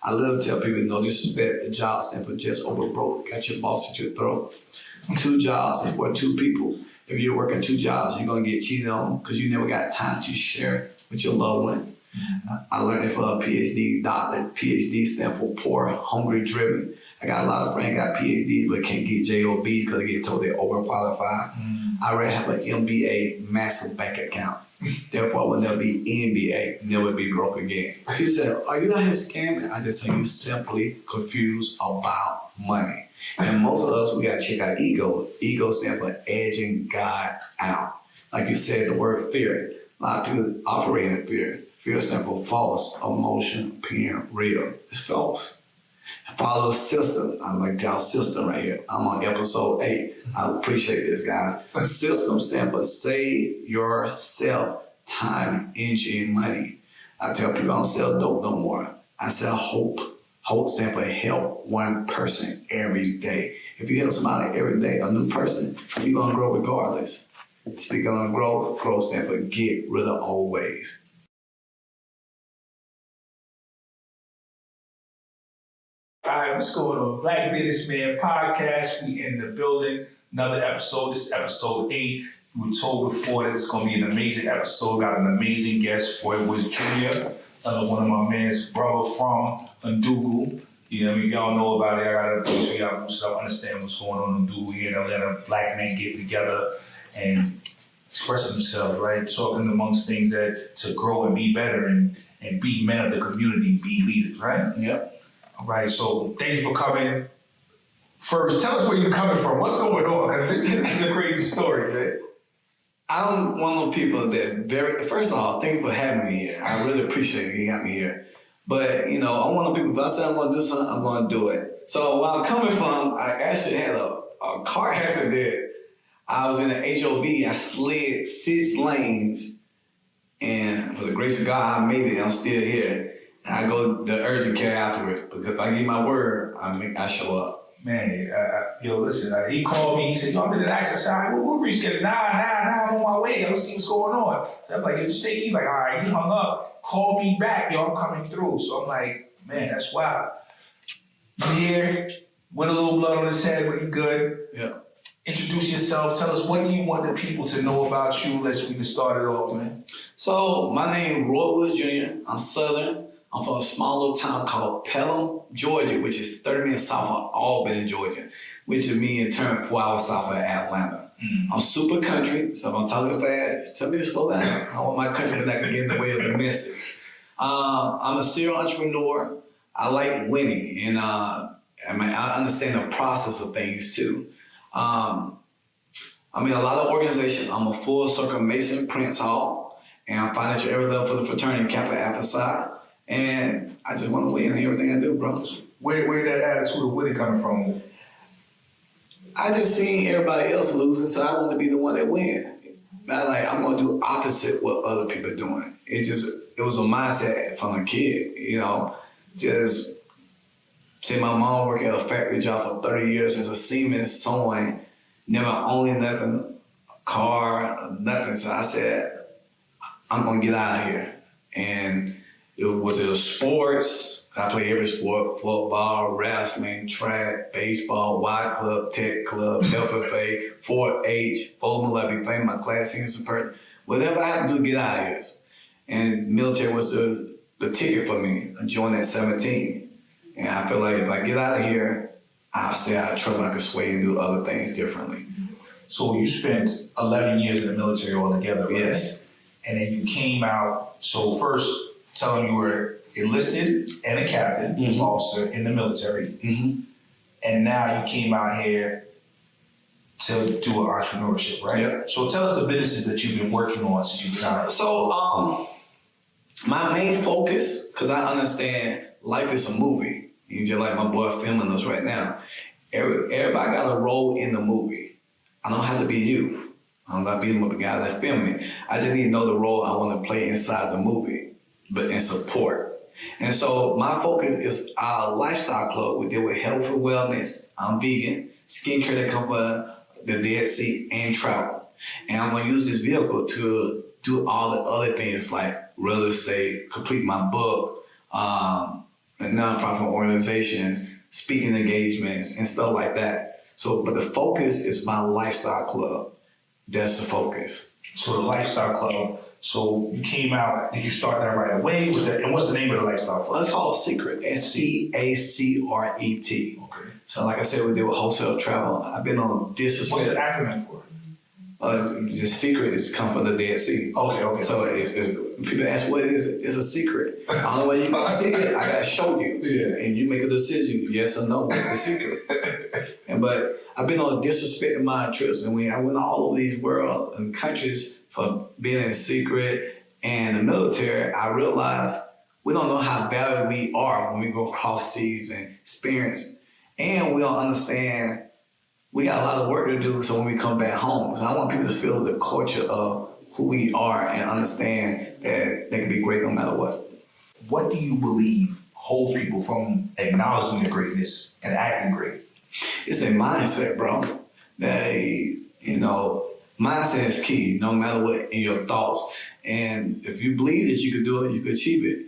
I love to tell people, no disrespect, the job stands for just over broke. Got your boss at your throat. 2 jobs is for 2 people. If you're working 2 jobs, you're going to get cheated on because you never got time to share with your loved one. I learned it from a PhD doctor. PhD stands for poor, hungry, driven. I got a lot of friends got PhDs but can't get JOB because they get told they're overqualified. I already have an MBA, massive bank account. Therefore, I will never be NBA, never be broke again. He said, are you not here scamming? I just say you simply confused about money. And most of us, we got to check our ego. Ego stands for edging God out. Like you said, the word fear. A lot of people operate in fear. Fear stands for false emotion, opinion, real. It's false. Follow the system. I like y'all system right here. I'm on episode 8. I appreciate this, guys. System stands for save yourself time, energy, and money. I tell people I don't sell dope no more. I sell hope. Hope stands for help one person every day. If you help somebody every day, a new person, you're going to grow regardless. Speaking of growth, growth stands for get rid of old ways. All right, what's going on? Black Businessman Podcast. We in the building. Another episode. This is episode 8. We were told before that it's going to be an amazing episode. Got an amazing guest. Boy was Junior, another one of my man's brother from Ndugu. You know, y'all know about it. I got to make sure y'all understand what's going on in Ndugu here in Atlanta. Black men get together and express themselves, right? Talking amongst things that to grow and be better and be men of the community, be leaders, right? Yep. All right, so thank you for coming. First, tell us where you're coming from. What's going on? Because this is a crazy story, man. I'm one of those people that's first of all, thank you for having me here. I really appreciate you got me here. But, you know, I'm one of the people, if I say I'm going to do something, I'm going to do it. So where I'm coming from, I actually had a car accident. I was in an HOV. I slid 6 lanes. And for the grace of God, I made it. I'm still here. I go the urgent care afterwards because if I give my word, I show up. Man, yo, listen, he called me. He said, yo, I'm in an accident. I said, we'll reschedule. Nah, I'm on my way. Let's see what's going on. So I was like, yo, just take me. He's like, all right. He hung up. Called me back. Yo, I'm coming through. So I'm like, man, that's wild. I'm here with a little blood on his head, but he good. Yeah. Introduce yourself. Tell us, what do you want the people to know about you? We can start it off, man. So my name is Roy Woods Jr. I'm Southern. I'm from a small little town called Pelham, Georgia, which is 30 minutes south of Albany, Georgia, which is me in turn 4 hours south of Atlanta. I'm super country, so if I'm talking fast, tell me to slow down. I want my country to not get in the way of the message. I'm a serial entrepreneur. I like winning, and I understand the process of things too. I'm in a lot of organizations. I'm a full circle Mason, Prince Hall, and I'm financial every level for the fraternity Kappa Alpha Psi. And I just want to win in everything I do, bro. Where that attitude of winning coming from? I just seen everybody else losing, so I want to be the one that win. I'm going to do opposite what other people are doing. It was a mindset from a kid, you know. Just see my mom work at a factory job for 30 years as a seaman, sewing, never owning nothing, car, nothing. So I said, I'm going to get out of here. And it was sports. I played every sport: football, wrestling, track, baseball, Y Club, Tech Club, FFA, 4-H, Fulham, I became my class senior support. Whatever I had to do to get out of here. And military was the ticket for me. I joined at 17. And I feel like if I get out of here, I'll stay out of trouble. I can sway and do other things differently. So you spent 11 years in the military altogether, right? Yes. And then you came out. So first, tell them you were enlisted and a captain, officer in the military. And now you came out here to do entrepreneurship, right? Yep. So tell us the businesses that you've been working on since you've been out. So my main focus, because I understand life is a movie. You just like my boy filming us right now. Everybody got a role in the movie. I don't have to be you. I don't have to be the guy that filmed me. I just need to know the role I want to play inside the movie, but in support. And so my focus is our lifestyle club. We deal with health and wellness. I'm vegan, skincare that comes from the Dead Sea, and travel. And I'm going to use this vehicle to do all the other things like real estate, complete my book, and nonprofit organizations, speaking engagements, and stuff like that. So, but the focus is my lifestyle club. That's the focus. So the lifestyle club. So you came out. Did you start that right away? And what's the name of the lifestyle club? Well, it's called Secret. SEACRET. Okay. So, like I said, we deal with wholesale travel. I've been on this. What's the acronym for? The secret is come from the Dead Sea. Okay. So it's people ask what it is. It's a secret. The only way you gonna see it, I gotta show you. Yeah. And you make a decision, yes or no. It's the secret. But I've been on disrespecting my trips, and I went all over these world and countries for being in secret and the military. I realized we don't know how valuable we are when we go across seas and experience, and we don't understand. We got a lot of work to do, so when we come back home. So I want people to feel the culture of who we are and understand that they can be great no matter what. What do you believe holds people from acknowledging their greatness and acting great? It's their mindset, bro. Mindset is key, no matter what, in your thoughts. And if you believe that you could do it, you could achieve it.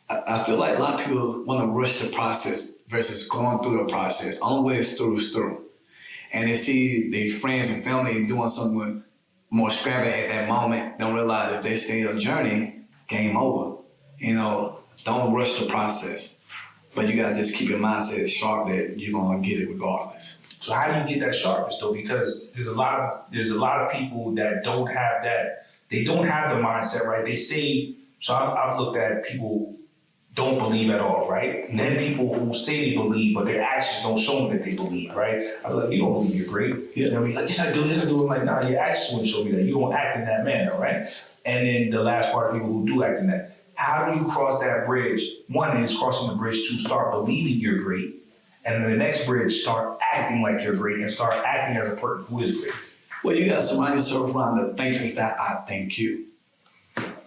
I feel like a lot of people want to rush the process versus going through the process. Only way is through. And they see their friends and family doing something more extravagant at that moment, don't realize if they stay in a journey, game over. Don't rush the process. But you gotta just keep your mindset sharp that you're gonna get it regardless. So how do you get that sharpness though? Because there's a lot of people that don't have that. They don't have the mindset, right? They say, so I've looked at people don't believe at all, right? And then people who say they believe, but their actions don't show them that they believe, right? I'm like, you don't believe you're great. Yeah. You know what I mean? Like, yes, I do. I'm like, nah, your actions wouldn't show me that. You don't act in that manner, right? And then the last part of people who do act in that. How do you cross that bridge? One is crossing the bridge to start believing you're great. And then the next bridge, start acting like you're great and start acting as a person who is great. Well, you gotta surround yourself around the thinkers that I think you.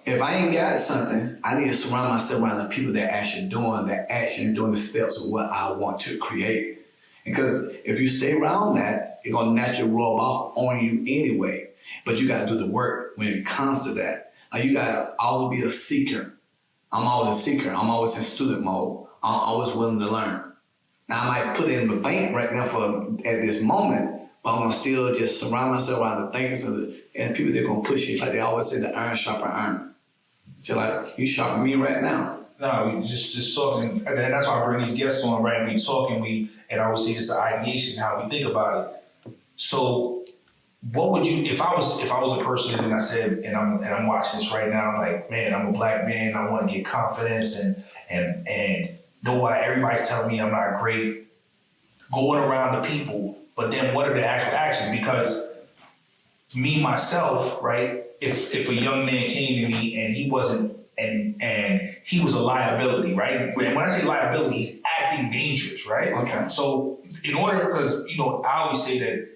If I ain't got something, I need to surround myself around the people that actually doing the steps of what I want to create. Because if you stay around that, it's gonna naturally rub off on you anyway. But you gotta do the work when it comes to that. Like, you gotta always be a seeker. I'm always a seeker. I'm always in student mode. I'm always willing to learn. Now, I might put it in the bank right now at this moment, but I'm gonna still just surround myself around the thinkers and people that are gonna push you. Like they always say, the iron sharpen iron. Just like you sharpen me right now. No, we just talking, and that's why I bring these guests on, right? We talking, and I always say this is ideation, how we think about it. So, what would you, if I was a person and I said, and I'm watching this right now, I'm like, man, I'm a black man, I want to get confidence, and everybody's telling me I'm not great, going around the people, but then what are the actual actions? Because me, myself, right, if a young man came to me and he wasn't, and he was a liability, right? When I say liability, he's acting dangerous, right? Okay. So in order, because, I always say that,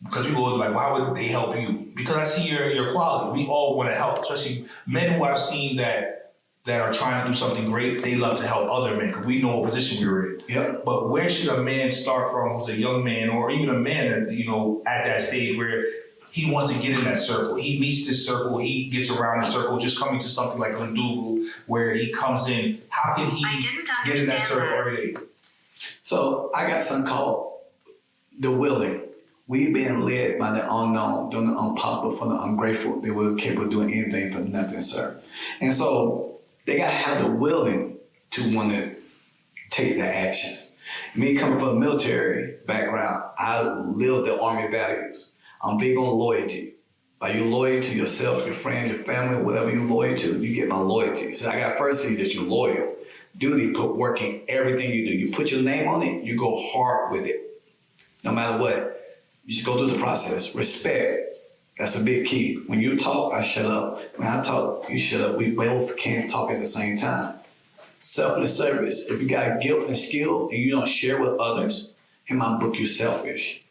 because people are like, why would they help you? Because I see your quality. We all want to help, especially men who I've seen that are trying to do something great. They love to help other men because we know what position we were in. Yep. But where should a man start from who's a young man, or even a man that, at that stage where he wants to get in that circle? He meets this circle, he gets around the circle, just coming to something like Undugu, where he comes in. How can he get in that circle every day? So I got something called the willing. We being led by the unknown, doing the impossible for the ungrateful. They were capable of doing anything for nothing, sir. And so they got to have the willing to want to take the action. Me coming from a military background, I live the Army values. I'm big on loyalty. By you loyal to yourself, your friends, your family, whatever you're loyal to, you get my loyalty. So I got first see that you're loyal. Duty, put work in everything you do. You put your name on it, you go hard with it. No matter what. You just go through the process. Respect, that's a big key. When you talk, I shut up. When I talk, you shut up. We both can't talk at the same time. Selfless service. If you got a gift and skill and you don't share with others, in my book, you're selfish.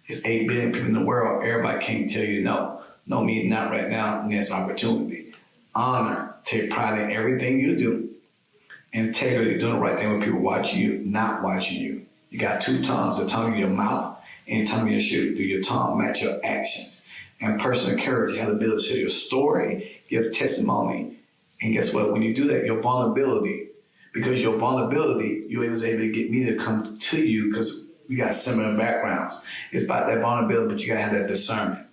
There's 8 billion people in the world. Everybody can't tell you no. No, me, not right now. And there's opportunity. Honor. Take pride in everything you do. Integrity. Doing the right thing when people watching you, not watching you. You got 2 tongues. The tongue in your mouth and the tongue in your shoe. Do your tongue match your actions? And personal courage. You have the ability to share your story, give testimony. And guess what? When you do that, your vulnerability. Because your vulnerability, you was able to get me to come to you because we got similar backgrounds. It's about that vulnerability, but you gotta have that discernment.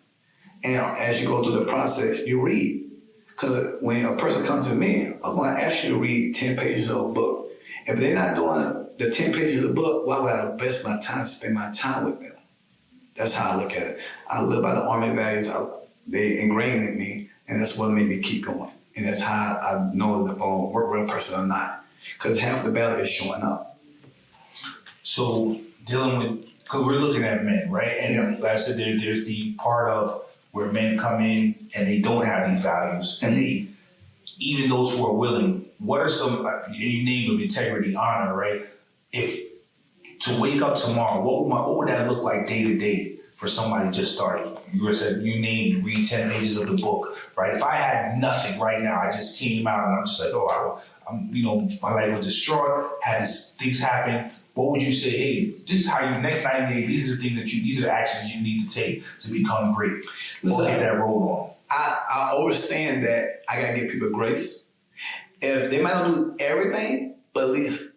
And as you go through the process, you read. Because when a person comes to me, I'm going to ask you to read 10 pages of a book. If they're not doing the 10 pages of the book, why would I invest my time, spend my time with them? That's how I look at it. I live by the Army values. They ingrained in me, and that's what made me keep going. And that's how I know if I'm going to work with a person or not. Because half the battle is showing up. So dealing with, because we're looking at men, right? And like I said, there's the part of where men come in and they don't have these values, and they, even those who are willing, what are some, you name them, integrity, honor, right? If to wake up tomorrow, what would that look like day to day for somebody just starting? You named read 10 pages of the book, right? If I had nothing right now, I just came out and I'm just like, my life was distraught, had things happen. What would you say? Hey, this is how you next 90 days. These are the things these are the actions you need to take to become great. Or get that roll on. I understand that I gotta give people grace. If they might not do everything, but at least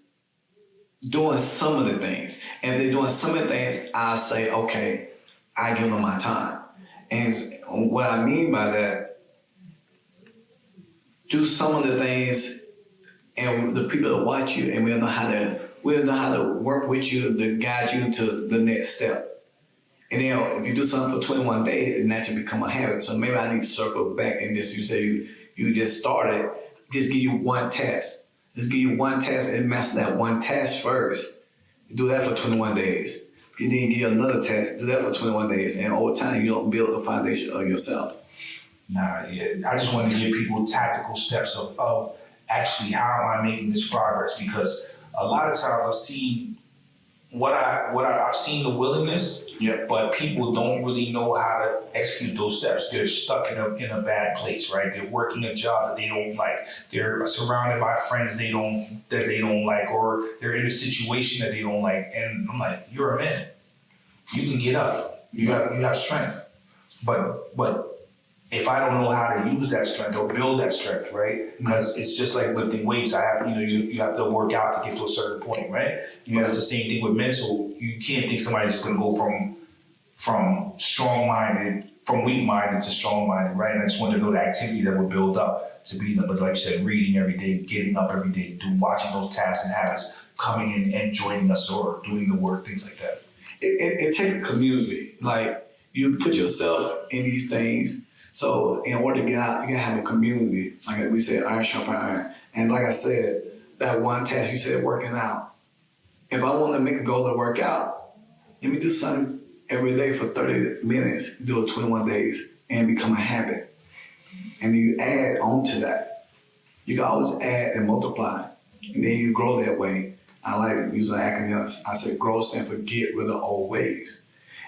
doing some of the things. And if they're doing some of the things, I say, okay, I give them my time. And what I mean by that, do some of the things, and the people that watch you, and we'll know how to work with you to guide you to the next step. And then if you do something for 21 days, it naturally become a habit. So maybe I need to circle back and just, you say you just started, just give you one task. Just give you one task and master that one task first. Do that for 21 days. You then give you another task, do that for 21 days. And over time, you'll build the foundation of yourself. I just want to give people tactical steps of actually how am I making this progress? Because a lot of times I've seen I've seen the willingness, but people don't really know how to execute those steps. They're stuck in a bad place, right? They're working a job that they don't like. They're surrounded by friends they don't like, or they're in a situation that they don't like. And I'm like, you're a man. You can get up. You have strength. But if I don't know how to use that strength or build that strength, right? Because it's just like lifting weights. You have to work out to get to a certain point, right? But it's the same thing with mental. You can't think somebody's just gonna go from weak-minded to strong-minded, right? And I just wanted to know the activity that would build up to be them. But like you said, reading every day, getting up every day, watching those tasks and habits, coming in and joining us or doing the work, things like that. It takes a community. Like, you put yourself in these things. So in order to get out, you gotta have a community. Like we said, iron sharpen iron. And like I said, that one task you said, working out. If I want to make a goal to work out, let me do something every day for 30 minutes, do it 21 days, and become a habit. And you add on to that. You can always add and multiply, and then you grow that way. I like using acronyms. I say grow stands for get rid of old ways.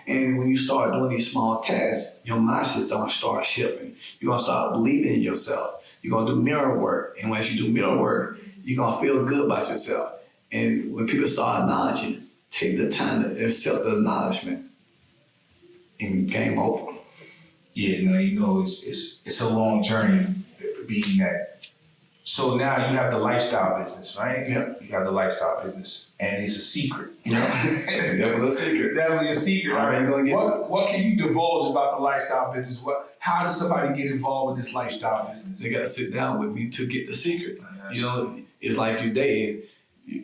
And when you start doing these small tasks, your mindset don't start shifting. You're gonna start believing in yourself. You're gonna do mirror work. And as you do mirror work, you're gonna feel good about yourself. And when people start acknowledging, take the time to accept the acknowledgement and game over. It's a long journey being that. So now you have the lifestyle business, right? Yeah. You have the lifestyle business, and it's a secret. Yeah, definitely a secret. Definitely a secret. Right? What can you divulge about the lifestyle business? How does somebody get involved with this lifestyle business? They gotta sit down with me to get the secret. It's like you dating.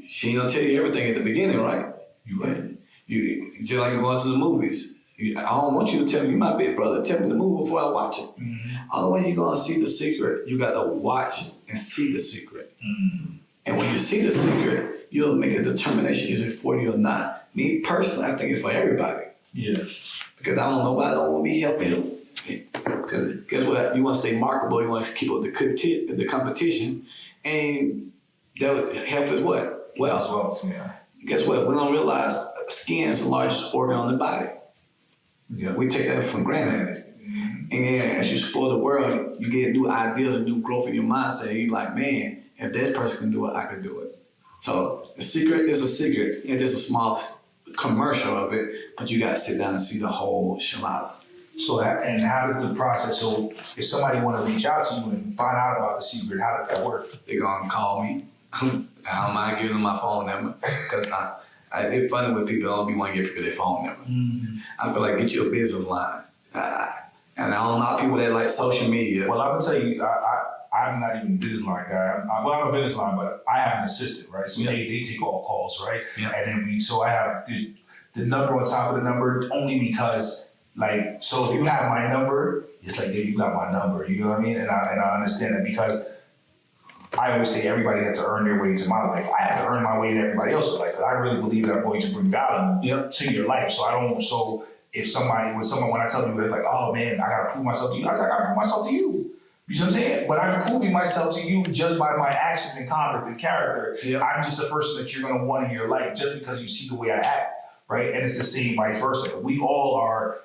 She ain't gonna tell you everything at the beginning, right? You just like you're going to the movies. I don't want you to tell me, my big brother, tell me the movie before I watch it. Mm-hmm. All the way you're gonna see the secret, you gotta watch and see the secret. Mm-hmm. And when you see the secret, you'll make a determination, is it for you or not? Me personally, I think it's for everybody. Yeah. Because nobody don't want to be helping. Because guess what? You want to stay marketable, you want to keep up the competition, and that would help as what? Well, guess what? We don't realize skin is the largest organ on the body. Yeah. We take that for granted. Mm-hmm. And then as you explore the world, you get new ideas and new growth in your mindset. You're like, man, if this person can do it, I can do it. So the secret is a secret. It's just a small commercial of it, but you got to sit down and see the whole enchilada. So, and how did the process, so if somebody want to reach out to you and find out about the secret, how did that work? They're going to call me. I don't mind giving them my phone number because it's funny when people don't be want to give people their phone number. I feel like get you a business line. And I don't know people that like social media. Well, I would tell you, I'm not even a business line guy. I'm a business line, but I have an assistant, right? So they take all calls, right? Yeah. And then so I have the number on top of the number only because, like, so if you have my number, it's like, if you got my number, you know what I mean? And I understand that because I always say everybody has to earn their way into my life. I have to earn my way to everybody else's life. But I really believe that I'm going to bring value to your life. So if when I tell you, they're like, oh man, I gotta prove myself to you. I was like, I gotta prove myself to you. You know what I'm saying? But I'm proving myself to you just by my actions and conduct and character. Yep. I'm just a person that you're gonna want in your life just because you see the way I act, right? And it's the same vice versa. We all are,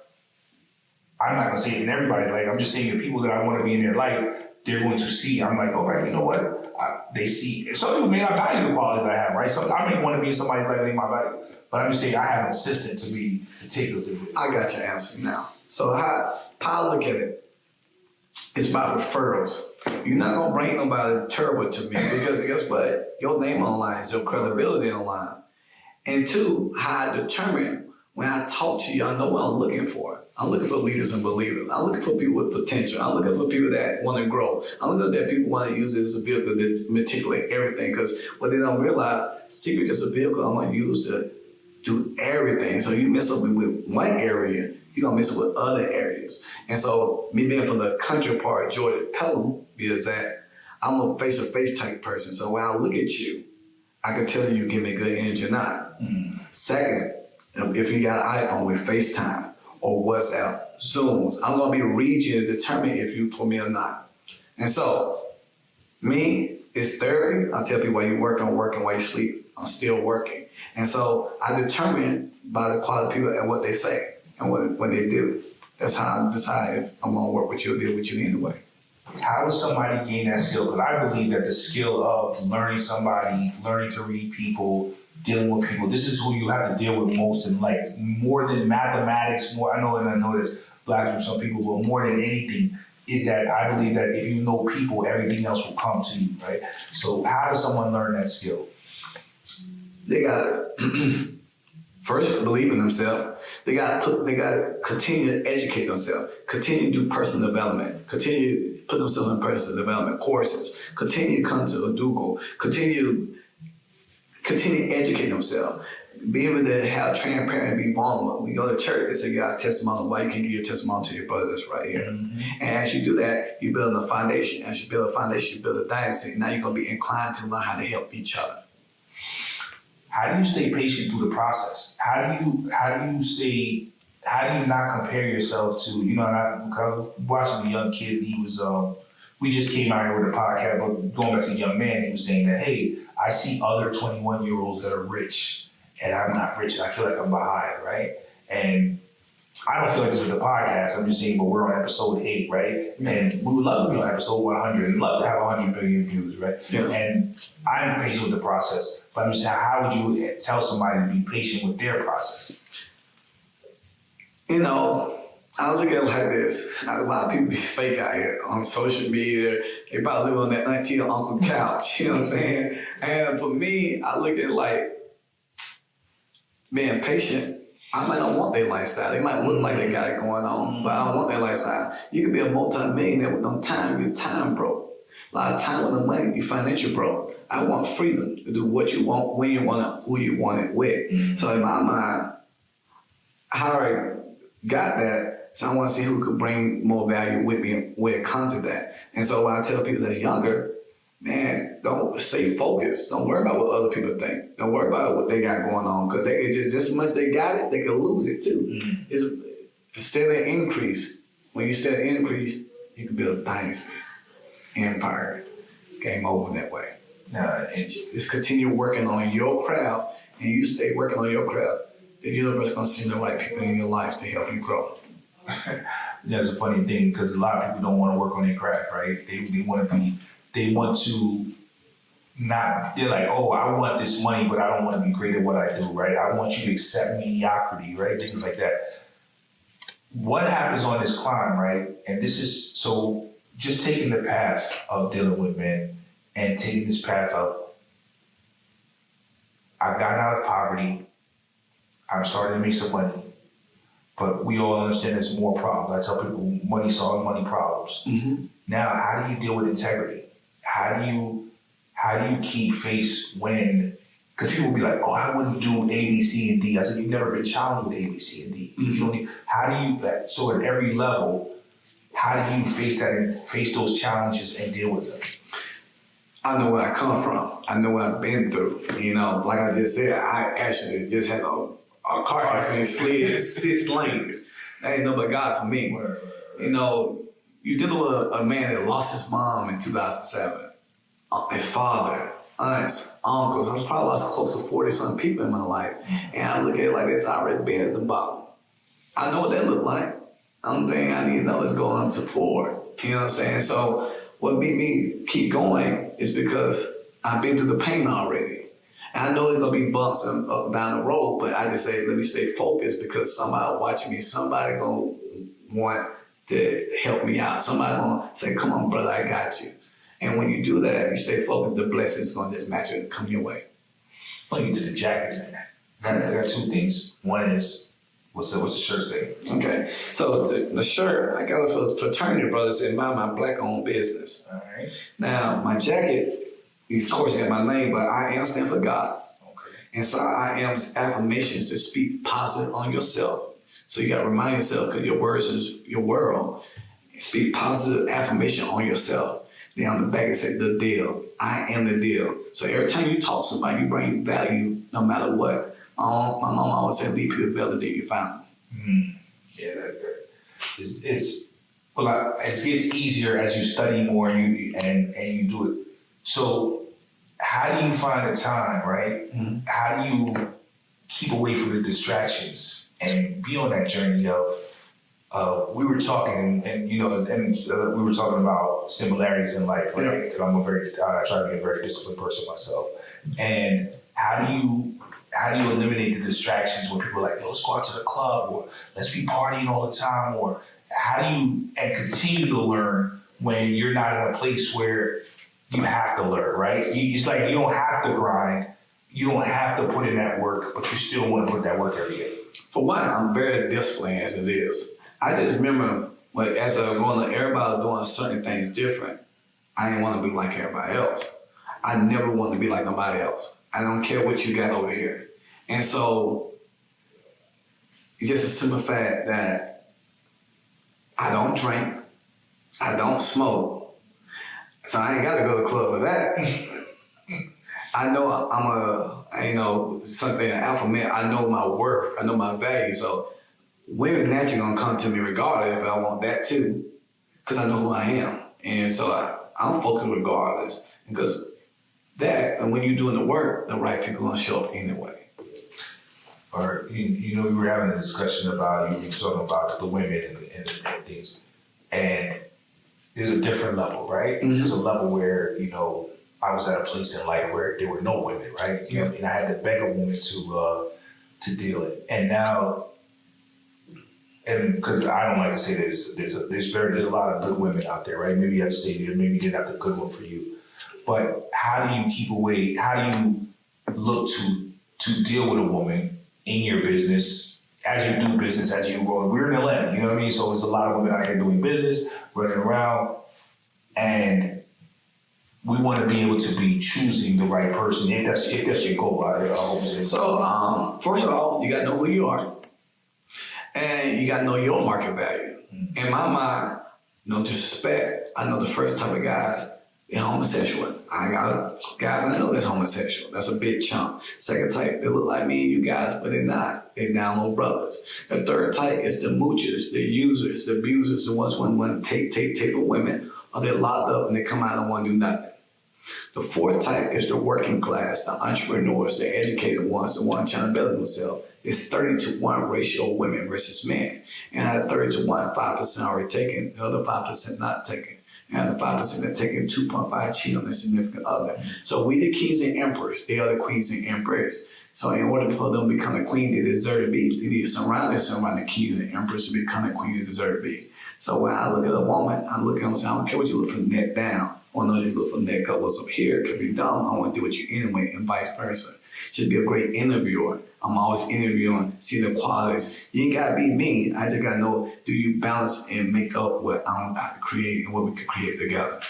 I'm not gonna say it in everybody's life, I'm just saying the people that I wanna be in their life, they're going to see. I'm like, all right, you know what? They see. Some people may not value the quality that I have, right? So I may want to be in somebody's life that ain't my value. But I'm just saying I have an assistant to take those things. I got your answer now. So how I look at it, it's about referrals. You're not gonna bring nobody terrible to me because guess what? Your name online is your credibility online. And two, how I determine when I talk to you, I know what I'm looking for. I'm looking for leaders and believers. I'm looking for people with potential. I'm looking for people that want to grow. I'm looking at people want to use it as a vehicle to manipulate everything because what they don't realize, secret is a vehicle I'm going to use to do everything. So you mess up with one area, you're going to mess up with other areas. And so me being from the country part, Georgia, Pelham, is that I'm a face-to-face type person. So when I look at you, I can tell you give me good energy or not. Second, if you got an iPhone with FaceTime or WhatsApp, Zooms, I'm going to be reading you to determine if you for me or not. And so, me, it's therapy. I tell people while you work, I'm working, while you sleep, I'm still working. And so I determine by the quality of people and what they say and what they do. That's how I decide if I'm going to work with you or deal with you anyway. How does somebody gain that skill? Because I believe that the skill of learning to read people, dealing with people, this is who you have to deal with most in life. More than mathematics, I know there's black from some people, but more than anything is that I believe that if you know people, everything else will come to you, right? So how does someone learn that skill? They got first believe in themselves. They got to continue to educate themselves, continue to do personal development, continue to put themselves in personal development courses, continue to come to a Google, continue to educate themselves, be able to have transparent, be vulnerable. We go to church, they say you got a testimony. Why you can't give your testimony to your brother that's right here? And as you do that, you build a foundation. As you build a foundation, you build a dynasty. Now you're going to be inclined to learn how to help each other. How do you stay patient through the process? How do you not compare yourself to, because watching a young kid, he was, we just came out here with a podcast, but going back to a young man, he was saying that, hey, I see other 21-year-olds that are rich and I'm not rich and I feel like I'm behind, right? And I don't feel like this is the podcast, I'm just saying, but we're on episode 8, right? And we would love to be on episode 100 and love to have 100 million views, right? Yeah. And I'm patient with the process, but I'm just saying, how would you tell somebody to be patient with their process? I look at it like this. A lot of people be fake out here on social media. They probably live on that auntie or uncle couch, you know what I'm saying? And for me, I look at it like being patient. I might not want their lifestyle. They might look like they got it going on, but I don't want their lifestyle. You can be a multi-millionaire with no time. You're time broke. A lot of time with no money, you're financial broke. I want freedom to do what you want, when you want it, who you want it with. So in my mind, how I got that, so I want to see who could bring more value with me when it comes to that. And so when I tell people that's younger, man, don't stay focused. Don't worry about what other people think. Don't worry about what they got going on. Because they just as much they got it, they can lose it too. It's a steady increase. When you steady increase, you can build a dynasty, empire, game over that way. And just continue working on your craft, and you stay working on your craft. The universe is going to send the right people in your life to help you grow. That's a funny thing because a lot of people don't want to work on their craft, right? They want to not, they're like, oh, I want this money, but I don't want to be great at what I do, right? I want you to accept mediocrity, right? Things like that. What happens on this climb, right? And this is, so just taking the path of dealing with men and taking this path of I've gotten out of poverty. I'm starting to make some money. But we all understand there's more problems. I tell people money solves money problems. Mm-hmm. Now, how do you deal with integrity? How do you keep face when, because people will be like, oh, I wouldn't do A, B, C, and D. I said, you've never been challenged with A, B, C, and D. Mm-hmm. You don't need, how do you, so at every level, how do you face that and face those challenges and deal with them? I know where I come from. I know what I've been through. You know, like I just said, I actually just had a car accident, slid 6 lanes. That ain't no but God for me. You know, you're dealing with a man that lost his mom in 2007. His father, aunts, uncles. I've probably lost close to 40-something people in my life. And I look at it like this, I already been at the bottom. I know what that look like. Only thing I need to know is going up to forward. You know what I'm saying? So what made me keep going is because I've been through the pain already. And I know there's gonna be bumps up down the road, but I just say, let me stay focused because somebody watching me, somebody gonna want to help me out. Somebody gonna say, come on, brother, I got you. And when you do that, you stay focused, the blessings gonna just match and come your way. Well, you to the jacket, man. I got 2 things. One is, what's the shirt say? Okay, so the shirt, I got it for fraternity brothers and my black-owned business. All right. Now, my jacket, of course, got my name, but I am stand for God. Okay. And so I am affirmations to speak positive on yourself. So you got to remind yourself, because your words is your world. Speak positive affirmation on yourself. Then on the back it said, the deal. I am the deal. So every time you talk to somebody, you bring value no matter what. My mom always said, leave people better than you found them. Mm-hmm. Yeah, it gets easier as you study more and you do it. So how do you find the time, right? Mm-hmm. How do you keep away from the distractions and be on that journey of, we were talking and we were talking about similarities in life, right? Because I try to be a very disciplined person myself. And how do you eliminate the distractions when people are like, yo, let's go out to the club, or let's be partying all the time, or how do you continue to learn when you're not in a place where you have to learn, right? It's like you don't have to grind, you don't have to put in that work, but you still want to put that work every day. For one, I'm very disciplined as it is. I just remember as I was growing up, everybody was doing certain things different. I didn't want to be like everybody else. I never wanted to be like nobody else. I don't care what you got over here. And so it's just a simple fact that I don't drink, I don't smoke, so I ain't got to go to the club for that. I know something, an alpha male, I know my worth, I know my value, so women naturally gonna come to me regardless if I want that too, because I know who I am. And so I'm focused regardless, because that, and when you're doing the work, the right people gonna show up anyway. Or, we were having a discussion about, you were talking about the women and things, and there's a different level, right? Mm-hmm. There's a level where, I was at a place in life where there were no women, right? Yeah. And I had to beg a woman to deal it. And now, and because I don't like to say there's a lot of good women out there, right? Maybe you have to say maybe you didn't have the good one for you. But how do you keep away? How do you look to deal with a woman in your business as you do business, as you grow? We're in Atlanta, you know what I mean? So there's a lot of women out here doing business, running around, and we want to be able to be choosing the right person. If that's your goal, I hope so. So first of all, you got to know who you are, and you got to know your market value. Mm-hmm. In my mind, no disrespect, I know the first type of guys is homosexual. I got guys I know that's homosexual. That's a big chunk. Second type, they look like me and you guys, but they're not. They're down low brothers. The third type is the moochers, the users, the abusers, the ones who want to take from women, or they're locked up and they come out and want to do nothing. The fourth type is the working class, the entrepreneurs, the educated ones, the ones trying to build themselves. It's 30-to-1 ratio of women versus men. And out of 30-to-1, 5% already taken, the other 5% not taken. And the 5% that taken 2.5 cheat on their significant other. So we the kings and emperors, they are the queens and emperors. So in order for them to become a queen, they deserve to be, they need to surround themselves around the kings and emperors to become a queen they deserve to be. So when I look at a woman, I look at them and say, I don't care what you look from the neck down. I don't know you look from the neck up, what's up here. It could be dumb. I want to do with you anyway, and vice versa. Just be a great interviewer. I'm always interviewing, see the qualities. You ain't gotta be me. I just gotta know, do you balance and make up what I'm about to create and what we can create together?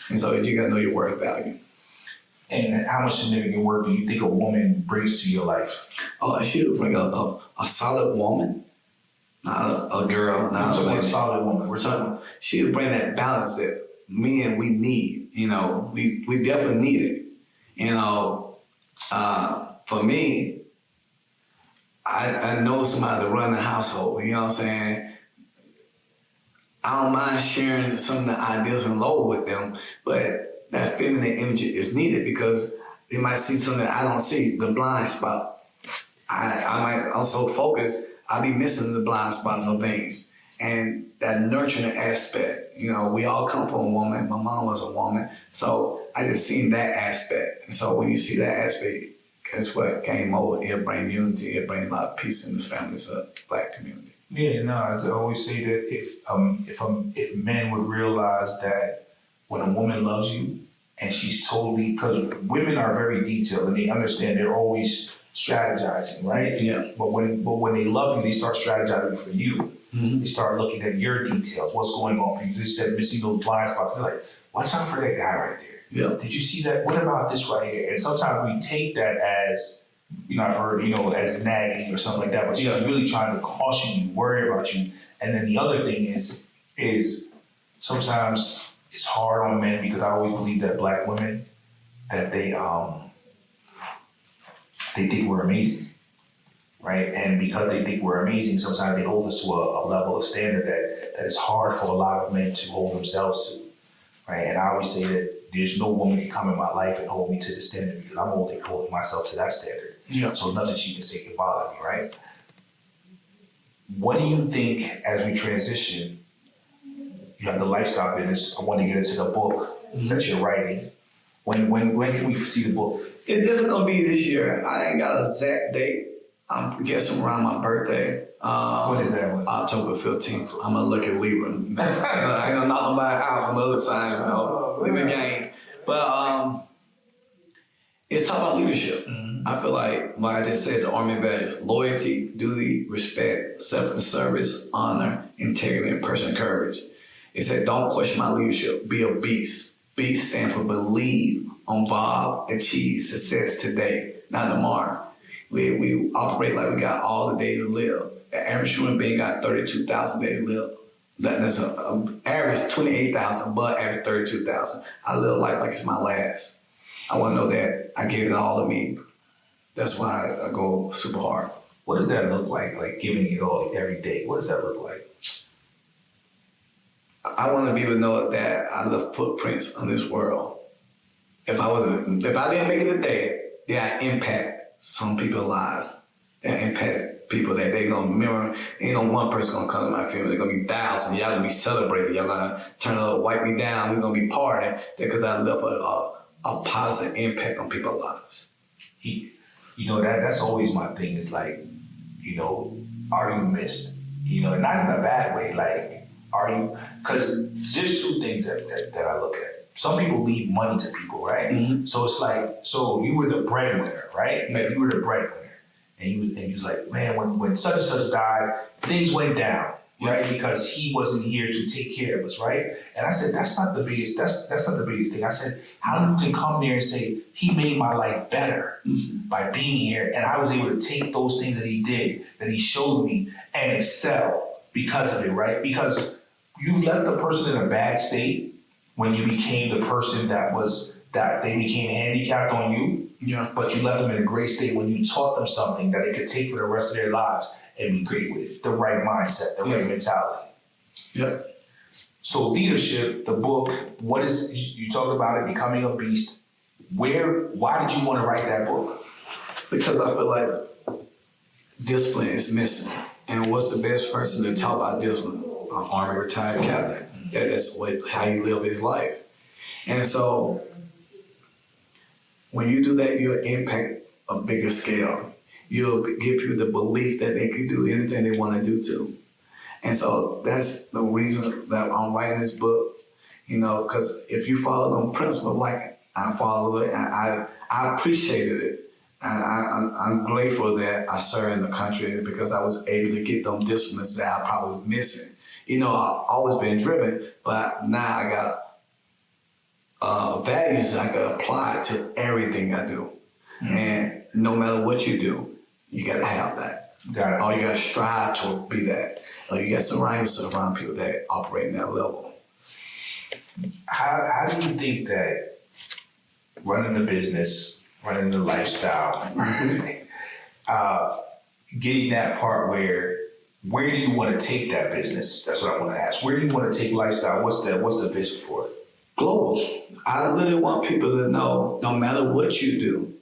And so you gotta know your worth value. And how much significant work do you think a woman brings to your life? Oh, she would bring a solid woman, not a girl, not a solid woman. So she would bring that balance that men we need. You know, we definitely need it. You know, for me, I know somebody to run the household. You know what I'm saying? I don't mind sharing some of the ideas and low with them, but that feminine energy is needed because they might see something I don't see, the blind spot. I'm so focused, I'll be missing the blind spots of things. And that nurturing aspect, you know, we all come from a woman. My mom was a woman. So I just seen that aspect. And so when you see that aspect, guess what? Game over, it'll bring unity, it'll bring a lot of peace in this family, it's a Black community. Yeah, no, I always say that if men would realize that when a woman loves you and she's totally, because women are very detailed and they understand they're always strategizing, right? Yeah. But when they love you, they start strategizing for you. Mm-hmm. They start looking at your details, what's going on for you. You just said missing those blind spots. They're like, watch out for that guy right there. Yeah. Did you see that? What about this right here? And sometimes we take that as, you know, I've heard, you know, as nagging or something like that, but she's really trying to caution you, worry about you. And then the other thing is sometimes it's hard on men because I always believe that Black women, that they think we're amazing, right? And because they think we're amazing, sometimes they hold us to a level of standard that is hard for a lot of men to hold themselves to, right? And I always say that there's no woman can come in my life and hold me to the standard because I'm only holding myself to that standard. Yeah. So nothing she can say can bother me, right? What do you think as we transition? You have the lifestyle business. I want to get into the book that you're writing. When can we see the book? It's definitely gonna be this year. I ain't got an exact date. I'm guessing around my birthday. What is that? October 15th. I'm a lucky Libra. I ain't gonna knock nobody out from the other signs, you know, living game. But it's talking about leadership. Mm-hmm. I feel like I just said, the Army values: loyalty, duty, respect, self-service, honor, integrity, and personal courage. It said, don't question my leadership. Be a beast. Beast stands for believe, involve, achieve success today, not tomorrow. We operate like we got all the days to live. The average human being got 32,000 days to live. That's an average 28,000, but average 32,000. I live life like it's my last. I want to know that I gave it all of me. That's why I go super hard. What does that look like giving it all every day? What does that look like? I want to be able to know that I left footprints on this world. If I didn't make it today, then I impact some people's lives. That impact people that they gonna remember. Ain't no one person gonna come to my funeral. They're gonna be thousands. Y'all gonna be celebrated. Y'all gonna turn up, wipe me down. We're gonna be partying because I left a positive impact on people's lives. You know, that's always my thing. Is like, you know, are you missed? You know, not in a bad way. Like, are you? Because there's two things that I look at. Some people leave money to people, right? Mm-hmm. So it's like, so you were the breadwinner, right? Yeah. You were the breadwinner. And he was like, man, when such and such died, things went down, right? Because he wasn't here to take care of us, right? And I said, that's not the biggest thing. I said, how you can come there and say, he made my life better by being here. And I was able to take those things that he did, that he showed me, and excel because of it, right? Because you left the person in a bad state when you became the person that they became handicapped on you. Yeah. But you left them in a great state when you taught them something that they could take for the rest of their lives and be great with it. The right mindset, the right mentality. Yeah. So leadership, the book, you talk about it, becoming a beast. Why did you want to write that book? Because I feel like discipline is missing. And what's the best person to talk about discipline? An Army retired captain. That's how you live his life. And so when you do that, you'll impact a bigger scale. You'll give people the belief that they can do anything they want to do too. And so that's the reason that I'm writing this book, you know, because if you follow them principles like I followed it, I appreciated it. I'm grateful that I served in the country because I was able to get them disciplines that I probably was missing. I've always been driven, but now I got values I can apply to everything I do. Mm-hmm. And no matter what you do, you got to have that. Got it. Or you got to strive to be that. Or you got to surround yourself around people that operate in that level. How do you think that running a business, running the lifestyle, getting that part where do you want to take that business? That's what I want to ask. Where do you want to take lifestyle? What's the vision for it? Global. I literally want people to know no matter what you do,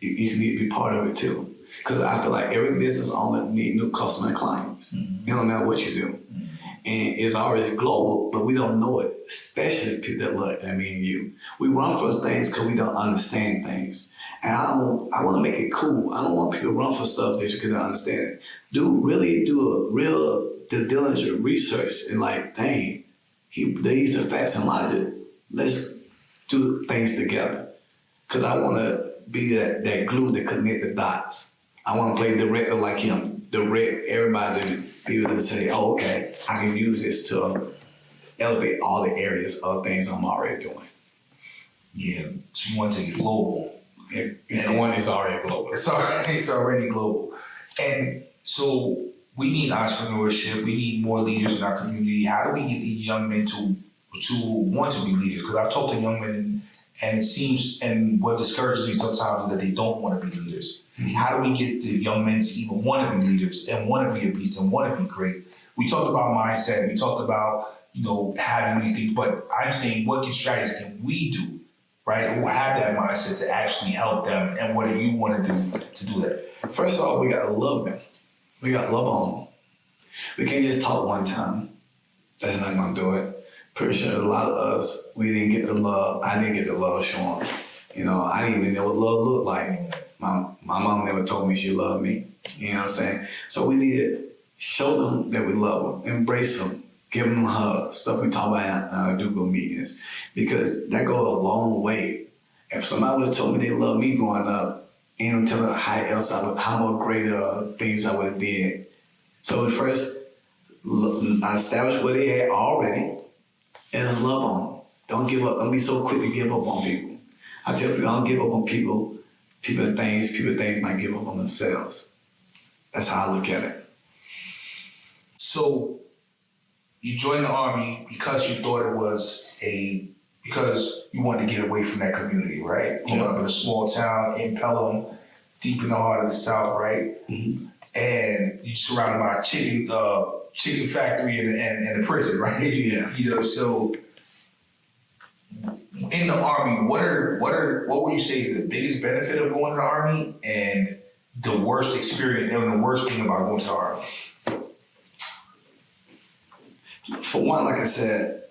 you need to be part of it too. Because I feel like every business owner needs new customer and clients. Mm-hmm. No matter what you do. Mm-hmm. And it's already global, but we don't know it, especially people that look at me and you. We run for things because we don't understand things. And I want to make it cool. I don't want people to run for stuff that you can understand. Do a real due diligence research and like, dang, they use the facts and logic. Let's do things together. Because I want to be that glue that connect the dots. I want to play director like him, direct everybody to be able to say, oh, okay, I can use this to elevate all the areas of things I'm already doing. Yeah, so you want to take it global. It's already global. It's already global. And so we need entrepreneurship. We need more leaders in our community. How do we get these young men to want to be leaders? Because I've talked to young men and it seems, and what discourages me sometimes is that they don't want to be leaders. Mm-hmm. How do we get the young men to even want to be leaders and want to be a beast and want to be great? We talked about mindset. We talked about, having these things, but I'm saying what strategies can we do, right? Who have that mindset to actually help them, and what do you want to do to do that? First of all, we got to love them. We got to love on them. We can't just talk one time. That's not going to do it. Pretty sure a lot of us, we didn't get the love. I didn't get the love shown. I didn't even know what love looked like. My mom never told me she loved me. You know what I'm saying? So we need to show them that we love them, embrace them, give them a hug, stuff we talk about in our do-go meetings, because that goes a long way. If somebody would have told me they loved me growing up, ain't no telling how more greater things I would have did. So first, I established what they had already, and love on them. Don't give up. Don't be so quick to give up on people. I tell people, don't give up on people. People think might give up on themselves. That's how I look at it. So you joined the Army because you thought it was because you wanted to get away from that community, right? Growing up in a small town in Pelham, deep in the heart of the South, right? Mm-hmm. And you're surrounded by a chicken factory and a prison, right? Yeah. So in the Army, what would you say is the biggest benefit of going to the Army and the worst experience and the worst thing about going to the Army? For one, like I said,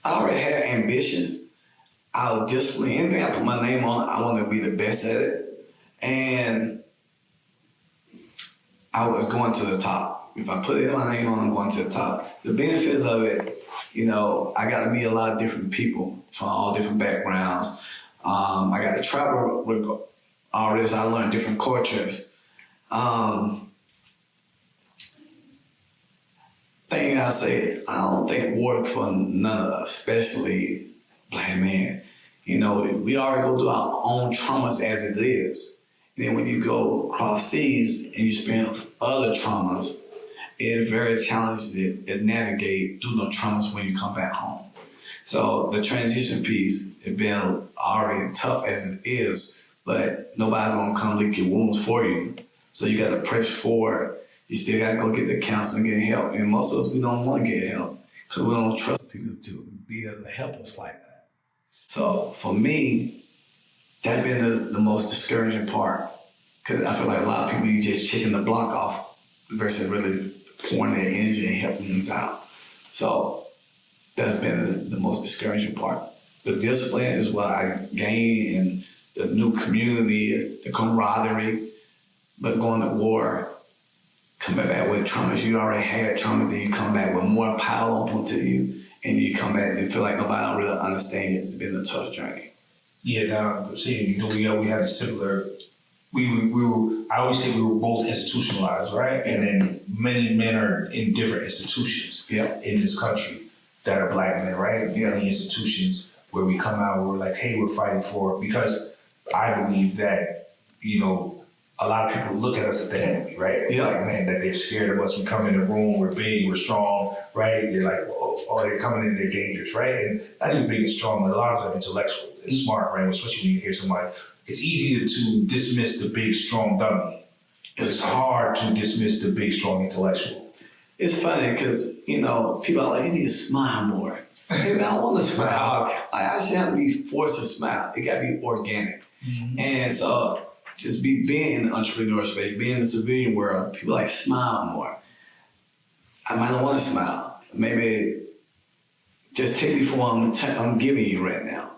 I already had ambitions. I was disciplined. Anything I put my name on, I wanted to be the best at it. And I was going to the top. If I put my name on, I'm going to the top. The benefits of it, I got to meet a lot of different people from all different backgrounds. I got to travel with all this. I learned different cultures. Thing I say, I don't think work for none of us, especially black men. We already go through our own traumas as it is. And then when you go across seas and you experience other traumas, it's very challenging to navigate through those traumas when you come back home. So the transition piece has been already tough as it is, but nobody's gonna come lick your wounds for you. So you gotta press forward. You still gotta go get the counseling, get help. And most of us, we don't wanna get help because we don't trust people to be able to help us like that. So for me, that's been the most discouraging part, because I feel like a lot of people, you just checking the block off versus really pouring their energy and helping us out. So that's been the most discouraging part. The discipline is what I gained in the new community, the camaraderie, but going to war, coming back with traumas. You already had trauma, then you come back with more pile up onto you, and you come back and feel like nobody really understands it. It's been a tough journey. Yeah, now, see, we had a similar I always say we were both institutionalized, right? And then many men are in different institutions in this country that are black men, right? Many institutions where we come out, we're like, hey, we're fighting for, because I believe that, a lot of people look at us as the enemy, right? Like, man, that they're scared of us. We come in the room, we're big, we're strong, right? They're like, oh, they're coming in, they're dangerous, right? And not even big and strong, but a lot of them are intellectual and smart, right? Especially when you hear somebody. It's easy to dismiss the big, strong dummy. It's hard to dismiss the big, strong intellectual. It's funny because, people are like, you need to smile more. Hey, man, I don't want to smile. I shouldn't be forced to smile. It got to be organic. Mm-hmm. And so just being in the entrepreneurship space, being in the civilian world, people like smile more. I might not want to smile. Maybe just take me for what I'm giving you right now.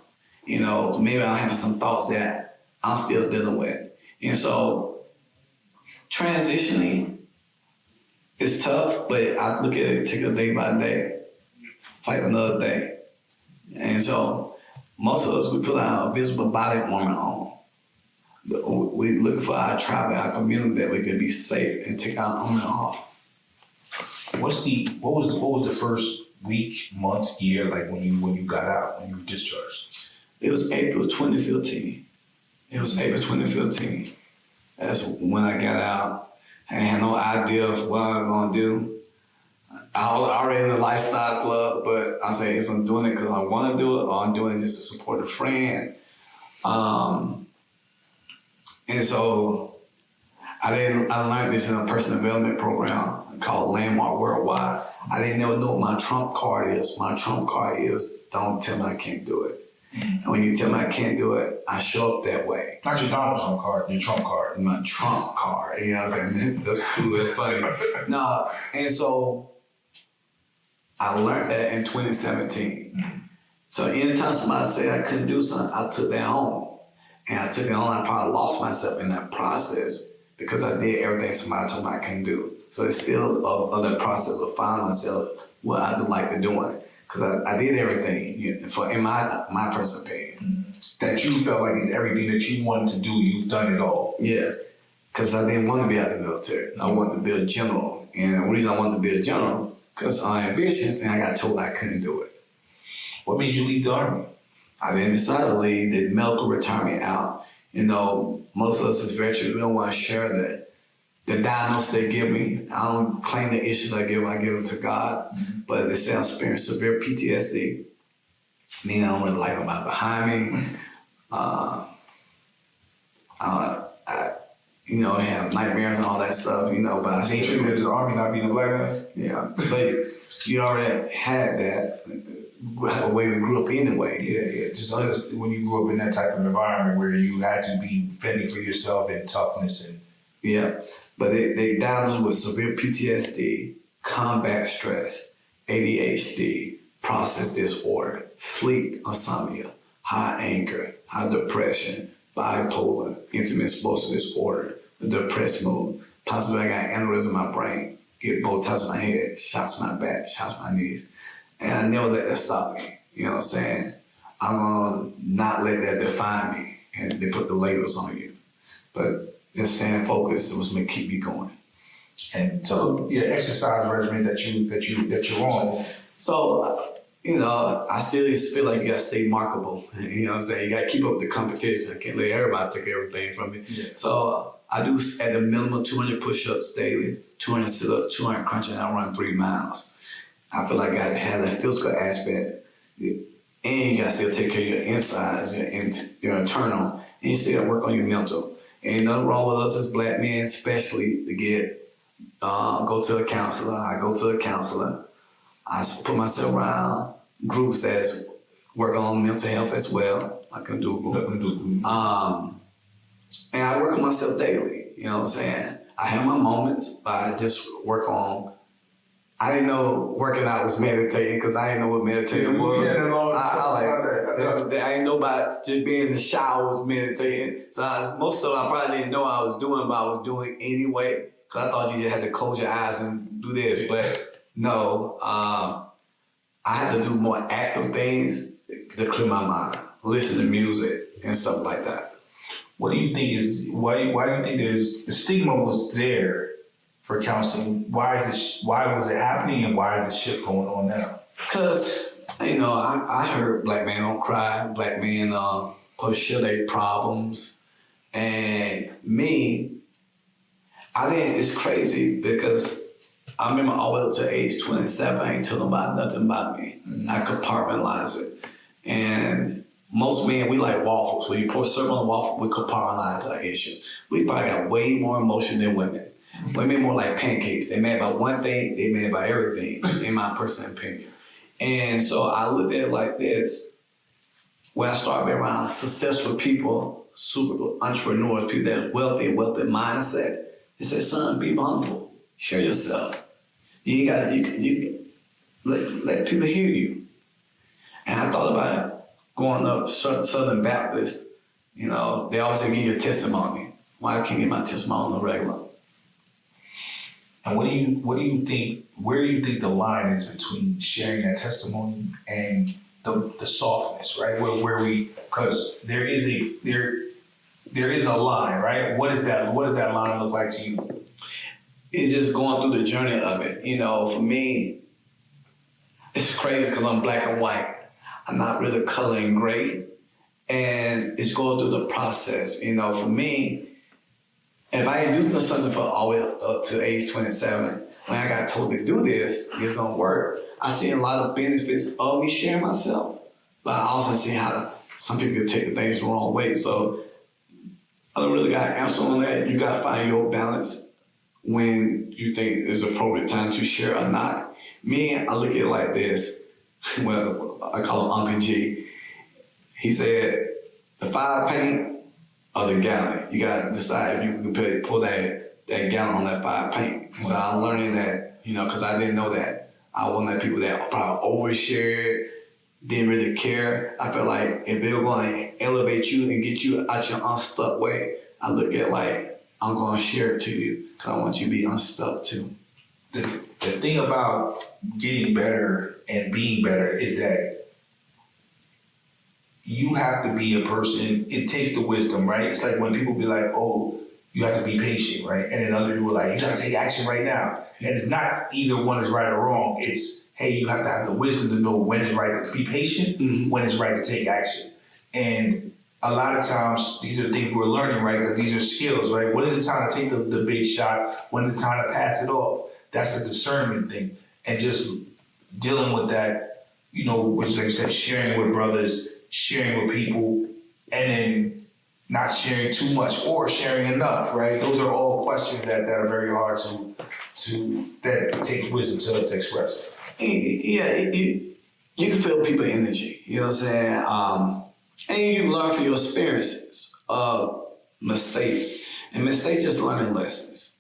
Maybe I'll have some thoughts that I'm still dealing with. And so transitioning is tough, but I look at it, take it day by day, fight another day. And so most of us, we put our visible body armor on. We look for our tribe, our community, that we can be safe and take our armor off. What was the first week, month, year like when you got out, when you were discharged? It was April 2015. That's when I got out. I had no idea what I was gonna do. I was already in the lifestyle club, but I say, I'm doing it because I want to do it, or I'm doing it just to support a friend. And so I learned this in a personal development program called Landmark Worldwide. I didn't never know what my trump card is. My trump card is, don't tell me I can't do it. And when you tell me I can't do it, I show up that way. Not your Donald Trump card, your Trump card. My trump card, you know what I'm saying? That's cool, that's funny. No, and so I learned that in 2017. So anytime somebody said I couldn't do something, I took that on. And I took it on, I probably lost myself in that process because I did everything somebody told me I couldn't do. So it's still a process of finding myself what I do like to doing. Because I did everything, in my personal opinion. That you felt like everything that you wanted to do, you've done it all. Yeah, because I didn't want to be out of the military. I wanted to be a general. And the reason I wanted to be a general, because I'm ambitious and I got told I couldn't do it. What made you leave the Army? I then decided to leave. The medical retired me out. Most of us as veterans, we don't want to share the diagnosis they give me. I don't claim the issues I give them to God. Mm-hmm. But they say I'm experiencing severe PTSD. I don't really like nobody behind me. Mm-hmm. I have nightmares and all that stuff, but I think you to the Army not being a black man? Yeah, but you already had that. The way we grew up anyway. Yeah. Just when you grew up in that type of environment where you had to be fending for yourself and toughness and. Yeah, but they diagnosed with severe PTSD, combat stress, ADHD, process disorder, sleep insomnia, high anger, high depression, bipolar, intimate explosive disorder, depressed mood, possibly I got aneurysm in my brain, get both sides of my head, shots my back, shots my knees. And I never let that stop me. You know what I'm saying? I'm going to not let that define me. And they put the labels on you. But just staying focused was what keep me going. And so your exercise regimen that you're on. So, I still feel like you got to stay marketable. You know what I'm saying? You got to keep up with the competition. I can't let everybody take everything from me. Yeah. So I do at the minimum 200 push-ups daily, 200 sit-ups, 200 crunching, and I run 3 miles. I feel like I got to have that physical aspect, and you got to still take care of your insides, your internal, and you still got to work on your mental. Ain't nothing wrong with us as black men, especially to get go to a counselor. I go to a counselor. I put myself around groups that work on mental health as well. I can do a group. And I work on myself daily. You know what I'm saying? I have my moments, but I just work on. I didn't know working out was meditating because I didn't know what meditating was. I didn't know about just being in the shower was meditating. So most of it I probably didn't know I was doing, but I was doing anyway because I thought you just had to close your eyes and do this. But no, I had to do more active things to clear my mind, listen to music and stuff like that. What do you think is why do you think there's the stigma was there for counseling? Why was it happening, and why is the shift going on now? Because I heard black men don't cry, black men push their problems, and me, I didn't. It's crazy because I remember all the way up to age 27, I ain't telling nobody nothing about me. Mm-hmm. I compartmentalize it, and most men, we like waffles. When you pour syrup on a waffle, we compartmentalize our issue. We probably got way more emotion than women. Women more like pancakes. They mad about one thing, they mad about everything, in my personal opinion. And so I looked at it like this. When I started being around successful people, super entrepreneurs, people that are wealthy mindset, they said, son, be vulnerable. Share yourself. You got you let people hear you. And I thought about it. Growing up Southern Baptist, they always say give your testimony. Why I can't get my testimony on the regular? And what do you think? Where do you think the line is between sharing that testimony and the softness, right? Where we, because there is a line, right? What is that? What does that line look like to you? It's just going through the journey of it. For me, it's crazy because I'm black and white. I'm not really color and gray, and it's going through the process. For me, if I didn't do something for all the way up to age 27, when I got told to do this, it's gonna work. I see a lot of benefits of me sharing myself, but I also see how some people can take the things the wrong way. So I don't really got an answer on that. You gotta find your balance when you think it's appropriate time to share or not. Me, I look at it like this. Well, I call him Uncle G. He said, the 5 paint or the gallon. You gotta decide if you can pull that gallon on that 5 paint. So I'm learning that, because I didn't know that. I was one of the people that probably overshared, didn't really care. I felt like if they were going to elevate you and get you out your unstuck way, I look at like, I'm going to share it to you because I want you to be unstuck too. The thing about getting better and being better is that you have to be a person, it takes the wisdom, right? It's like when people be like, oh, you have to be patient, right? And then other people are like, you gotta take action right now. And it's not either one is right or wrong. It's, hey, you have to have the wisdom to know when it's right to be patient, when it's right to take action. And a lot of times, these are things we're learning, right? Because these are skills, right? When is it time to take the big shot? When is it time to pass it off? That's a discernment thing. And just dealing with that, which like you said, sharing with brothers, sharing with people, and then not sharing too much or sharing enough, right? Those are all questions that are very hard that take wisdom to express. Yeah, you can feel people's energy, you know what I'm saying? And you learn from your experiences of mistakes. And mistakes just learning lessons,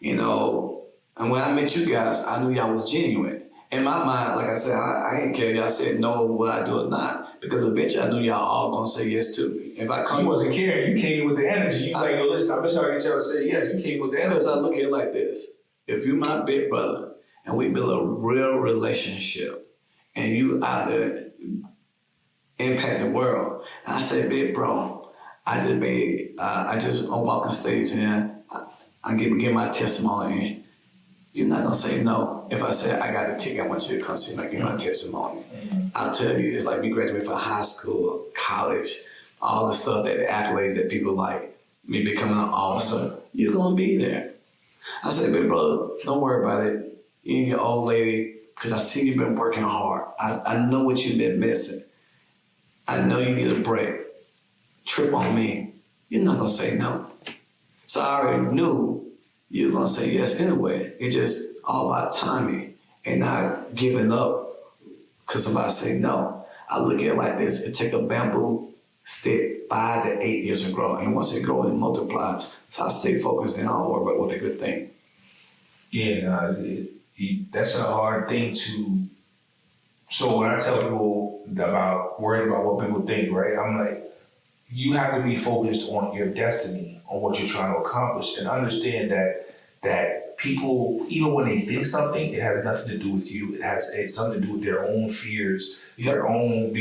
And when I met you guys, I knew y'all was genuine. In my mind, like I said, I didn't care if y'all said no, would I do it or not? Because eventually I knew y'all all gonna say yes to me. If I come, you wasn't caring. You came with the energy. You like, yo, listen, I bet y'all get y'all to say yes. You came with the energy. Because I look at it like this: if you my big brother and we build a real relationship, and you out there impact the world, and I say, big bro, I'm walking stage and I give my testimony. And you're not gonna say no. If I say I got a ticket, I want you to come see me, I give my testimony. I'll tell you, it's like me graduating from high school, college, all the stuff the accolades that people like, me becoming an officer, you're gonna be there. I said, big brother, don't worry about it. You and your old lady, because I see you've been working hard. I know what you've been missing. I know you need a break. Trip on me. You're not gonna say no. So I already knew you're gonna say yes anyway. It's just all about timing and not giving up because somebody say no. I look at it like this: it take a bamboo stick 5 to 8 years to grow, and once it grows, it multiplies. So I stay focused and I don't worry about what people think. Yeah, that's a hard thing to. So when I tell people about worrying about what people think, right? I'm like, you have to be focused on your destiny, on what you're trying to accomplish, and understand that people, even when they think something, it has nothing to do with you. It's something to do with their own fears, their own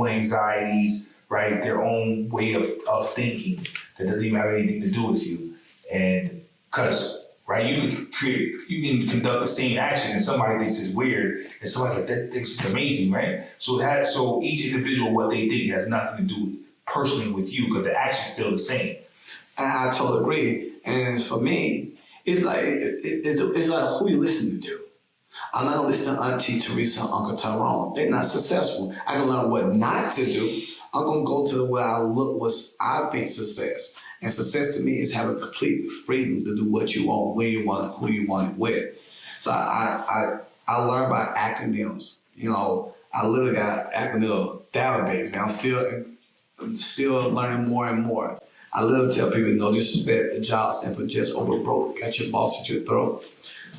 anxieties, right? Their own way of thinking that doesn't even have anything to do with you. And because, right, you can conduct the same action and somebody thinks it's weird and somebody's like, that thinks it's amazing, right? So each individual, what they think has nothing to do personally with you because the action's still the same. I totally agree. And for me, it's like who you listening to. I'm not gonna listen to Auntie Teresa and Uncle Tyrone. They're not successful. I can learn what not to do. I'm gonna go to where I think success. And success to me is having complete freedom to do what you want, when you want it, who you want it with. So I learned by acronyms. I literally got acronym database, and I'm still learning more and more. I love to tell people, no disrespect, the job stands for just over broke. Got your boss at your throat.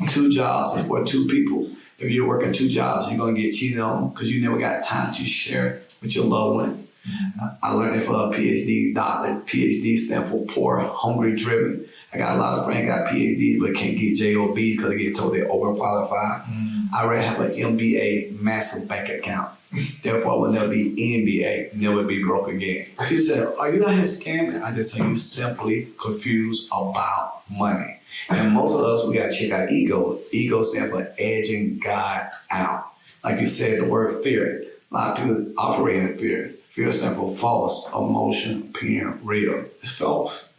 2 jobs is for 2 people. If you're working 2 jobs, you're gonna get cheated on because you never got time to share with your loved one. I learned it from a PhD doctor. PhD stands for poor, hungry, driven. I got a lot of friends got PhD but can't get JOB because they get told they're overqualified. I already have an MBA, massive bank account. Therefore, I will never be NBA, never be broke again. He said, are you not here scamming? I just say you simply confused about money. And most of us, we got to check our ego. Ego stands for edging God out. Like you said, the word fear. A lot of people operate in fear. Fear stands for false emotion, appearing real. It's false.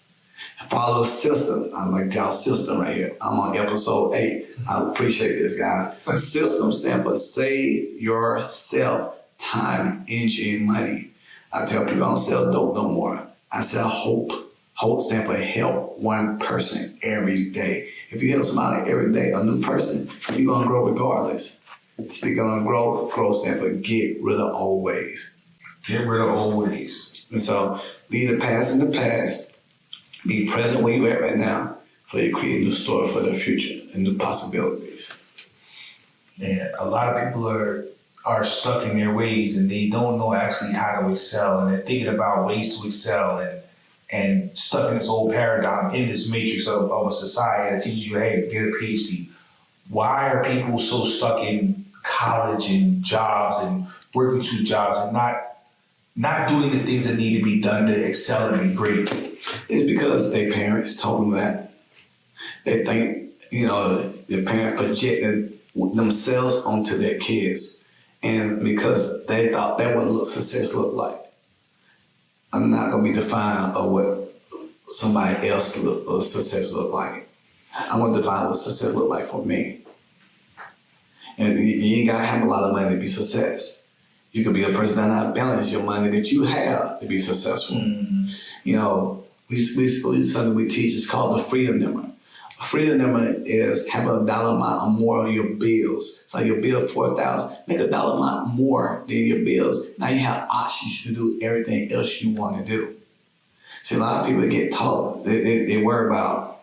Follow the system. I like y'all system right here. I'm on episode 8. I appreciate this, guys. The system stands for save yourself time, energy, and money. I tell people I don't sell dope no more. I sell hope. Hope stands for help one person every day. If you help somebody every day, a new person, you're going to grow regardless. Speaking of growth stands for get rid of old ways. Get rid of old ways. And so leave the past in the past. Be present where you're at right now for you create a new story for the future and new possibilities. Man, a lot of people are stuck in their ways and they don't know actually how to excel, and they're thinking about ways to excel and stuck in this old paradigm, in this matrix of a society that teaches you, hey, get a PhD. Why are people so stuck in college and jobs and working 2 jobs and not doing the things that need to be done to excel and be great? It's because their parents told them that. They think, the parent projected themselves onto their kids. And because they thought that what success looked like. I'm not going to be defined by what somebody else success looked like. I'm going to define what success looked like for me. And you ain't got to have a lot of money to be success. You could be a person that not balance your money that you have to be successful. Mm-hmm. We something we teach. It's called the freedom number. A freedom number is have $1 amount more on your bills. So your bill $4,000, make $1 amount more than your bills. Now you have options to do everything else you want to do. See, a lot of people get taught. They worry about,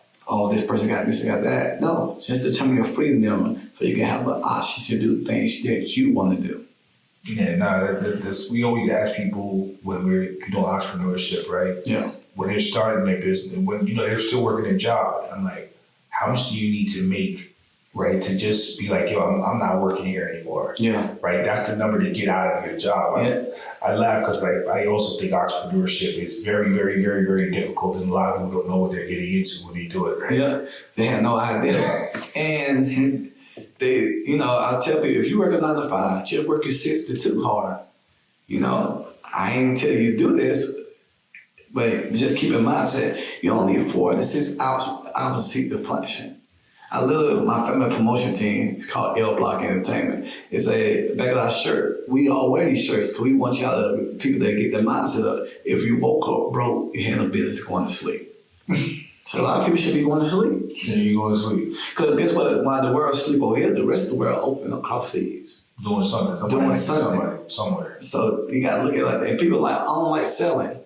this person got this, got that. No, just determine your freedom number so you can have the options to do things that you want to do. Yeah, we always ask people when we're doing entrepreneurship, right? Yeah. When they're starting their business, when they're still working their job, I'm like, how much do you need to make, right, to just be like, yo, I'm not working here anymore. Yeah. Right. That's the number to get out of your job. Yeah. I laugh because I also think entrepreneurship is very, very, very, very difficult, and a lot of people don't know what they're getting into when they do it. Right? Yeah. They have no idea, and. I tell people, if you work a 9 to 5, just work your 6 to 2 hard. I ain't tell you to do this, but just keep in mind that you only need 4 to 6 hours to seek the function. I love my family promotion team. It's called L Block Entertainment. It's a back of our shirt. We all wear these shirts because we want people to get their mindset up. If you woke up broke, you handle business going to sleep. So a lot of people should be going to sleep. Yeah, you going to sleep. Because guess what? While the world sleep over here, the rest of the world open across seas. Doing something. Somewhere. So you got to look at it like that. And people are like, I don't like selling.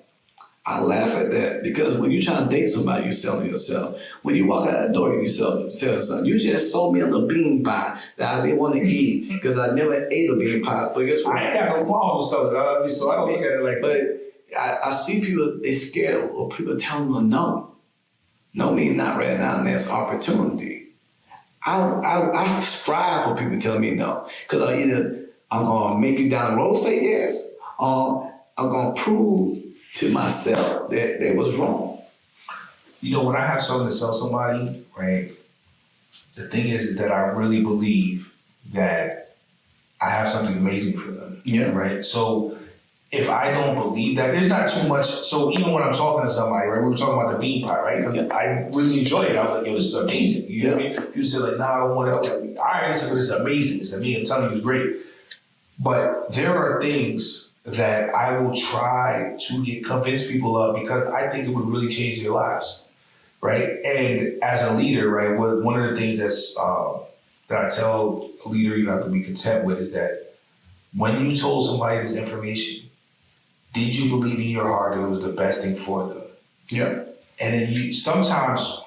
I laugh at that because when you're trying to date somebody, you're selling yourself. When you walk out that door, you sell something. You just sold me on the bean pie that I didn't want to eat because I never ate a bean pie. But guess what? I ain't got no problem with selling, so I don't look at it like that. But I see people, they scared or people telling them no. No means not right now, and that's opportunity. I strive for people telling me no, because I'm gonna make you down the road say yes, or I'm gonna prove to myself that they was wrong. when I have something to sell somebody, right, the thing is that I really believe that I have something amazing for them. Yeah. Right? So if I don't believe that, there's not too much. So even when I'm talking to somebody, right, we were talking about the bean pie, right? Yeah. I really enjoy it. I was like, yo, this is amazing. You know what I mean? You say like, nah, I don't want it. Like, all right, this is amazing. It's amazing. I'm telling you, it's great. But there are things that I will try to convince people of because I think it would really change their lives, right? And as a leader, right, one of the things that I tell a leader you have to be content with is that when you told somebody this information, did you believe in your heart that it was the best thing for them? Yeah. And then sometimes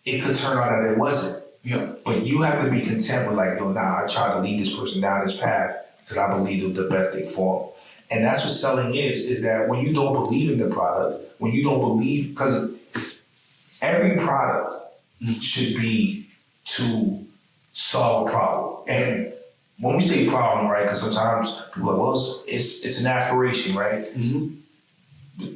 it could turn out that it wasn't. Yeah. But you have to be content with like, yo, nah, I try to lead this person down this path because I believe it was the best thing for them. And that's what selling is that when you don't believe in the product, when you don't believe, because every product should be to solve a problem. And when we say problem, right, because sometimes people are like, well, it's an aspiration, right? Mm-hmm.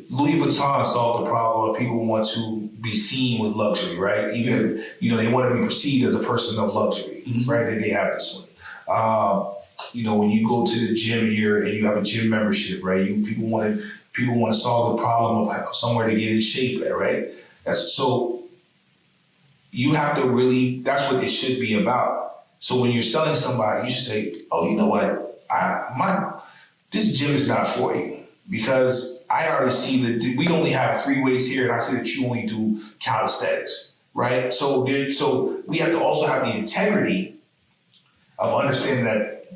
Louis Vuitton solved the problem of people want to be seen with luxury, right? Even, they want to be perceived as a person of luxury, right? And they have this one. When you go to the gym here and you have a gym membership, right? People want to solve the problem of somewhere to get in shape at, right? So you have to really, that's what it should be about. So when you're selling somebody, you should say, oh, you know what? This gym is not for you because I already see that we only have 3 weights here and I see that you only do calisthenics, right? So we have to also have the integrity of understanding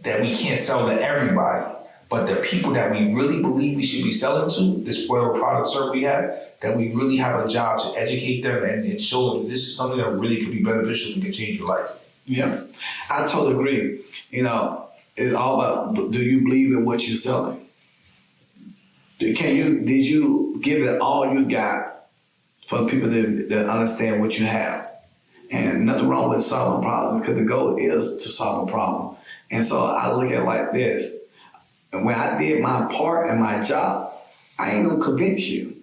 that we can't sell to everybody, but the people that we really believe we should be selling to, this whatever product or service we have, that we really have a job to educate them and show them that this is something that really could be beneficial and can change your life. Yeah, I totally agree. It's all about, do you believe in what you're selling? Did you give it all you got for people that understand what you have? And nothing wrong with solving problems because the goal is to solve a problem. And so I look at it like this. When I did my part in my job, I ain't gonna convince you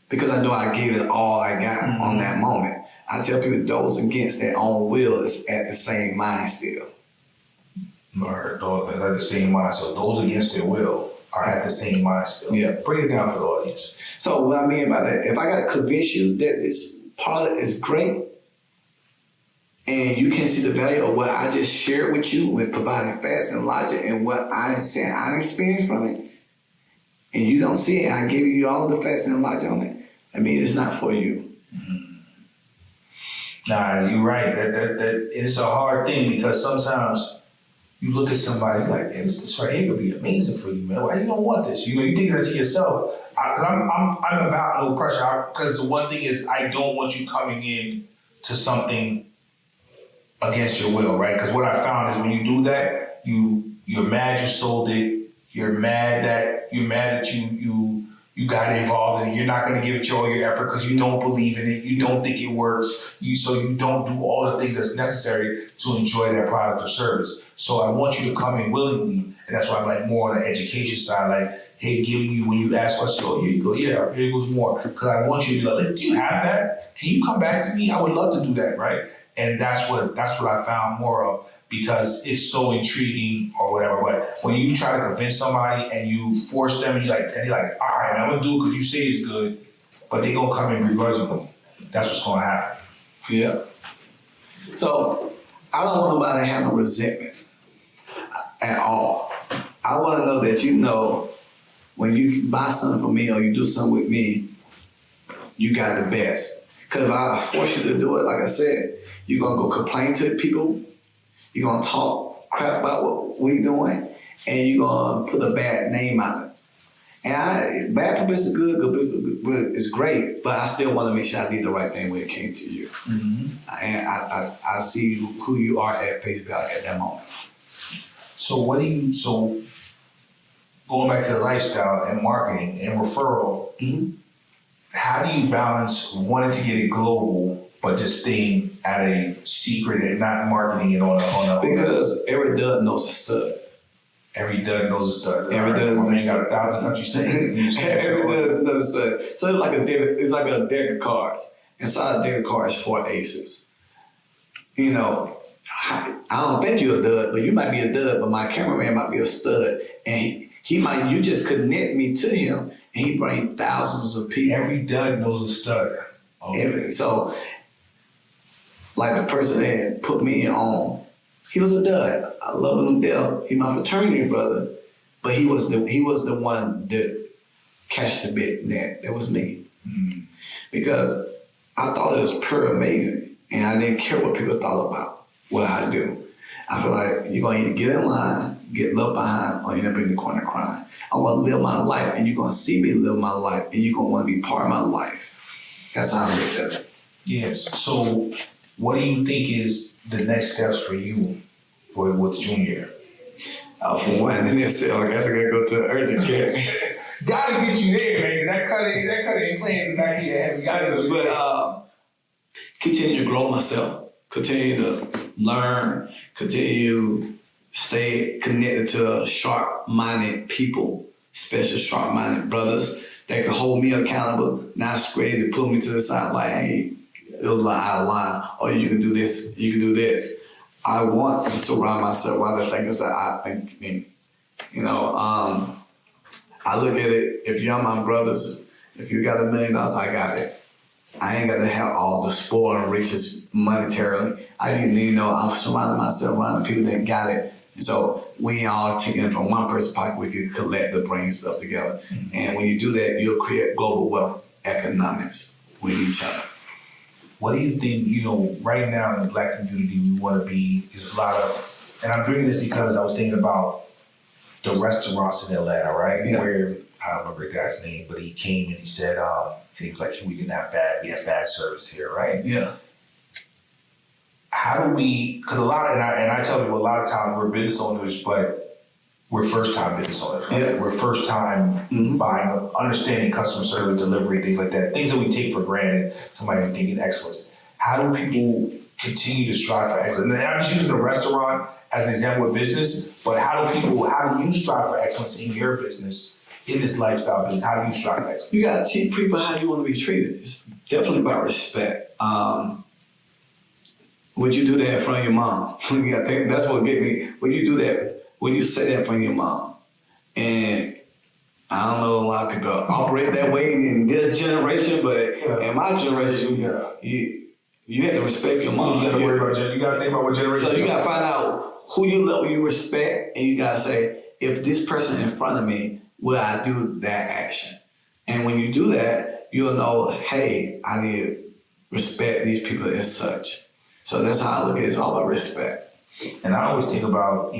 because I know I gave it all I got on that moment. I tell people those against their own will is at the same mind still. Or those at the same mind. So those against their will are at the same mind still. Yeah. Break it down for the audience. So what I mean by that, if I gotta convince you that this product is great and you can see the value of what I just shared with you with providing facts and logic and what I said I experienced from it, and you don't see it, I gave you all the facts and logic on it, I mean, it's not for you. Nah, you're right. That it's a hard thing because sometimes you look at somebody like, hey, this right here could be amazing for you, man. Why you don't want this? You think that to yourself. I'm about no pressure because the one thing is I don't want you coming in to something against your will, right? Because what I found is when you do that, you're mad you sold it. You're mad that you got involved in it. You're not going to give it all your effort because you don't believe in it. You don't think it works. So you don't do all the things that's necessary to enjoy that product or service. So I want you to come in willingly, and that's why I'm like more on the education side, like, hey, giving you when you ask questions, oh, here you go, yeah, here goes more. Because I want you to be like, do you have that? Can you come back to me? I would love to do that, right? And that's what I found more of because it's so intriguing or whatever. But when you try to convince somebody and you force them and you're like, all right, I'm gonna do it because you say it's good, but they gonna come in begrudgingly. That's what's gonna happen. Yeah. So I don't want nobody to have no resentment at all. I want to know that when you buy something from me or you do something with me, you got the best. Because if I force you to do it, like I said, you're going to go complain to people. You're going to talk crap about what we're doing. And you're going to put a bad name on it. And bad publicity is good it's great. But I still want to make sure I did the right thing when it came to you. Mm-hmm. And I see who you are at face value at that moment. So going back to the lifestyle and marketing and referral, how do you balance wanting to get it global, but just staying at a secret and not marketing it on a Because every dud knows a stud. Every dud knows a stud. Every dud My man knows a got 1,000 country sayings. Every dud knows a stud. So it's like a deck of cards. Inside a deck of cards, 4 aces. You know, I don't think you're a dud, but you might be a dud, but my cameraman might be a stud. And you just connect me to him, and he bring thousands of people. Every dud knows a stud. Okay. So, like the person that put me on, he was a dud. I love him to death. He my fraternity brother, but he was the one that cashed the big net. That was me. Mm-hmm. Because I thought it was pure amazing, and I didn't care what people thought about what I do. I feel like you're gonna either get in line, get left behind, or end up in the corner crying. I want to live my life, and you're gonna see me live my life, and you're gonna want to be part of my life. That's how I look at it. Yes. So, what do you think is the next steps for you with Junior? For one, and then said, I guess I gotta go to the urgent care. Gotta get you there, man. That cut ain't playing back here. Gotta get you there. But continue to grow myself, continue to learn, continue to stay connected to sharp-minded people, especially sharp-minded brothers that can hold me accountable, not scared to pull me to the side like, hey, it was out of line, or you can do this, you can do this. I want to surround myself with other thinkers that I think me. You know, I look at it, if you're my brothers, if you got $1 million, I got it. I ain't got to have all the spoil and riches monetarily. I didn't need to know I'm surrounding myself around the people that got it. And so we all taking it from one person's pocket, we can collect the brain stuff together. Mm-hmm. And when you do that, you'll create global wealth economics with each other. What do you think, right now in the Black community, we want to be, is a lot of, and I'm bringing this because I was thinking about the restaurants in Atlanta, right? Yeah. Where, I don't remember the guy's name, but he came and he said, and he was like, we have bad service here, right? Yeah. How do we, because I tell people a lot of times we're business owners, but we're first-time business owners, right? Yeah. We're first-time buying, understanding customer service, delivery, things like that, things that we take for granted, somebody thinking excellence. How do people continue to strive for excellence? And I'm just using the restaurant as an example of business, but how do you strive for excellence in your business, in this lifestyle business? How do you strive for excellence? You got to teach people how you want to be treated. It's definitely about respect. Would you do that in front of your mom? I think that's what get me. When you do that, when you say that in front of your mom, and I don't know a lot of people operate that way in this generation, but in my generation, you have to respect your mom. You got to think about what generation. So you got to find out who you love, you respect, and you got to say, if this person in front of me, will I do that action? And when you do that, you'll know, hey, I need to respect these people as such. So that's how I look at it. It's all about respect. And I always think about,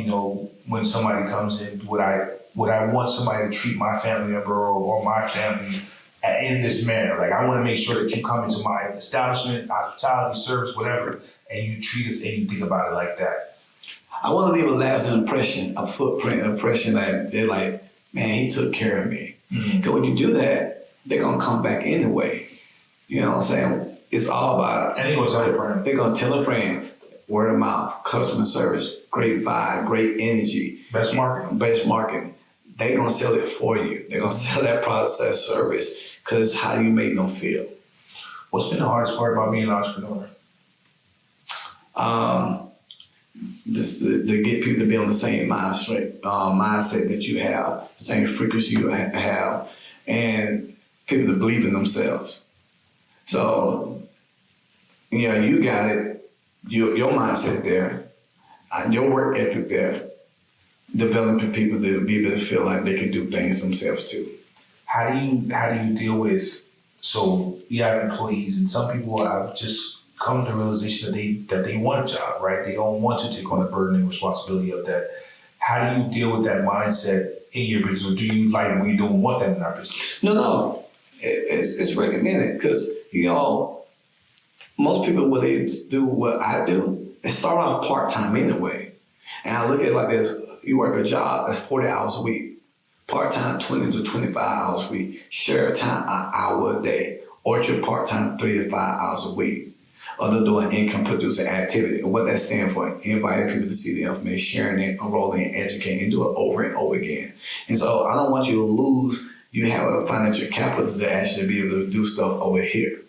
when somebody comes in, would I want somebody to treat my family member or my family in this manner? Like, I want to make sure that you come into my establishment, hospitality, service, whatever, and you treat it and you think about it like that. I want to leave a lasting impression, a footprint, an impression that they're like, man, he took care of me. Because when you do that, they're going to come back anyway. You know what I'm saying? It's all about... And they're going to tell a friend. They're going to tell a friend. Word of mouth, customer service, great vibe, great energy. Best marketing. They're going to sell it for you. They're going to sell that product, that service, because it's how you make them feel. What's been the hardest part about being an entrepreneur? Just to get people to be on the same mindset that you have, same frequency you have, and people to believe in themselves. So, you got it. Your mindset there, your work ethic there, developing people to be able to feel like they can do things themselves too. How do you deal with, so you have employees and some people have just come to the realization that they want a job, right? They don't want to take on the burden and responsibility of that. How do you deal with that mindset in your business, or do you we don't want that in our business? No, it's recommended because most people, when they do what I do, they start off part-time anyway. And I look at it like this. You work a job that's 40 hours a week. Part-time, 20 to 25 hours a week. Share time, an hour a day. Or you're part-time, 3 to 5 hours a week. or they're doing income producing activity. And what that stands for, inviting people to see the information, sharing it, enrolling, and educating, and do it over and over again. And so I don't want you to lose, you have a financial capital to actually be able to do stuff over here.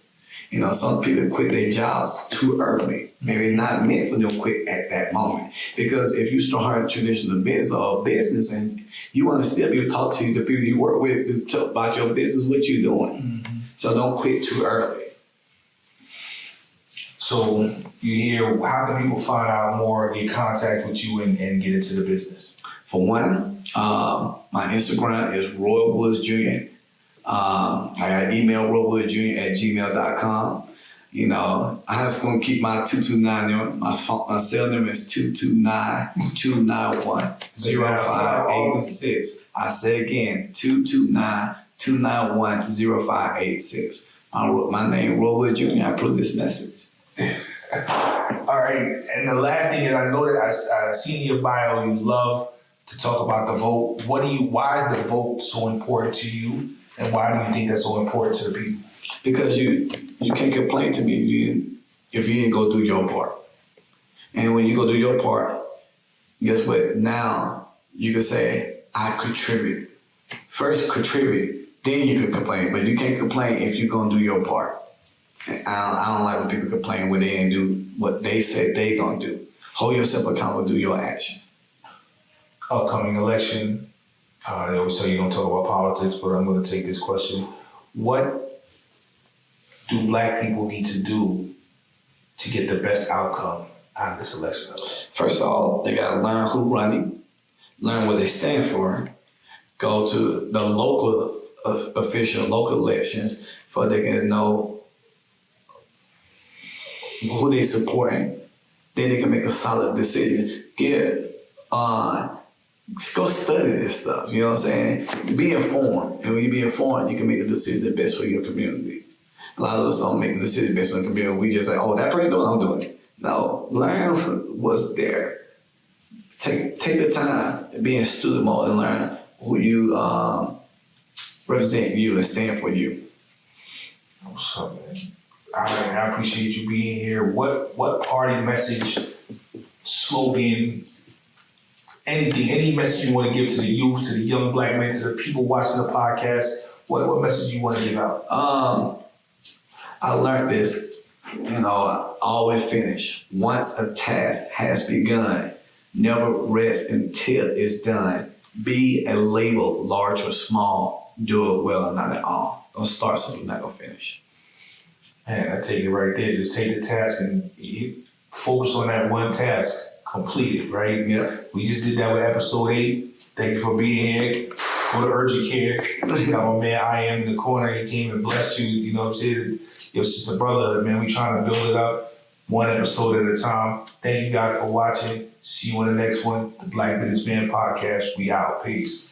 You know, some people quit their jobs too early. Maybe not meant for them to quit at that moment. Because if you start a traditional business and you want to still be able to talk to the people you work with about your business, what you're doing. Mm-hmm. So don't quit too early. So you hear, how can people find out more, get contact with you and get into the business? For one, my Instagram is Roy Woods Jr. I got email roywoodjr@gmail.com. You know, I'm just going to keep my 229 number. My cell number is 229-291-0586. I say again, 229-291-0586. My name, Roy Woods Jr. I put this message. All right. And the last thing is, I know that I seen in your bio, you love to talk about the vote. Why is the vote so important to you? And why do you think that's so important to the people? Because you can't complain to me if you didn't go do your part. And when you go do your part, guess what? Now you can say, I contribute. First contribute, then you can complain. But you can't complain if you're going to do your part. And I don't like when people complain when they didn't do what they said they going to do. Hold yourself accountable, do your action. Upcoming election. They always tell you don't talk about politics, but I'm going to take this question. What do Black people need to do to get the best outcome out of this election? First of all, they got to learn who's running, learn what they stand for, go to the local local elections so they can know who they supporting. Then they can make a solid decision. Go study this stuff, you know what I'm saying? Be informed. And when you be informed, you can make a decision that's best for your community. A lot of us don't make a decision based on the community. We just say, oh, that person doing it, I'm doing it. No, learn what's there. Take the time to be in student mode and learn who you represent you and stand for you. What's up, man? I appreciate you being here. What party message, slogan, anything, any message you want to give to the youth, to the young Black men, to the people watching the podcast? What message you want to give out? I learned this, I always finish. Once a task has begun, never rest until it's done. Be a label, large or small. Do it well and not at all. Don't start something you're not going to finish. Man, I take it right there. Just take the task and focus on that one task. Complete it, right? Yeah. We just did that with episode 8. Thank you for being here. For the urgent care. You know, my man, I am in the corner. He came and blessed you. You know what I'm saying? It's just a brotherhood, man. We trying to build it up one episode at a time. Thank you guys for watching. See you on the next one. The Black Businessman Podcast. We out. Peace.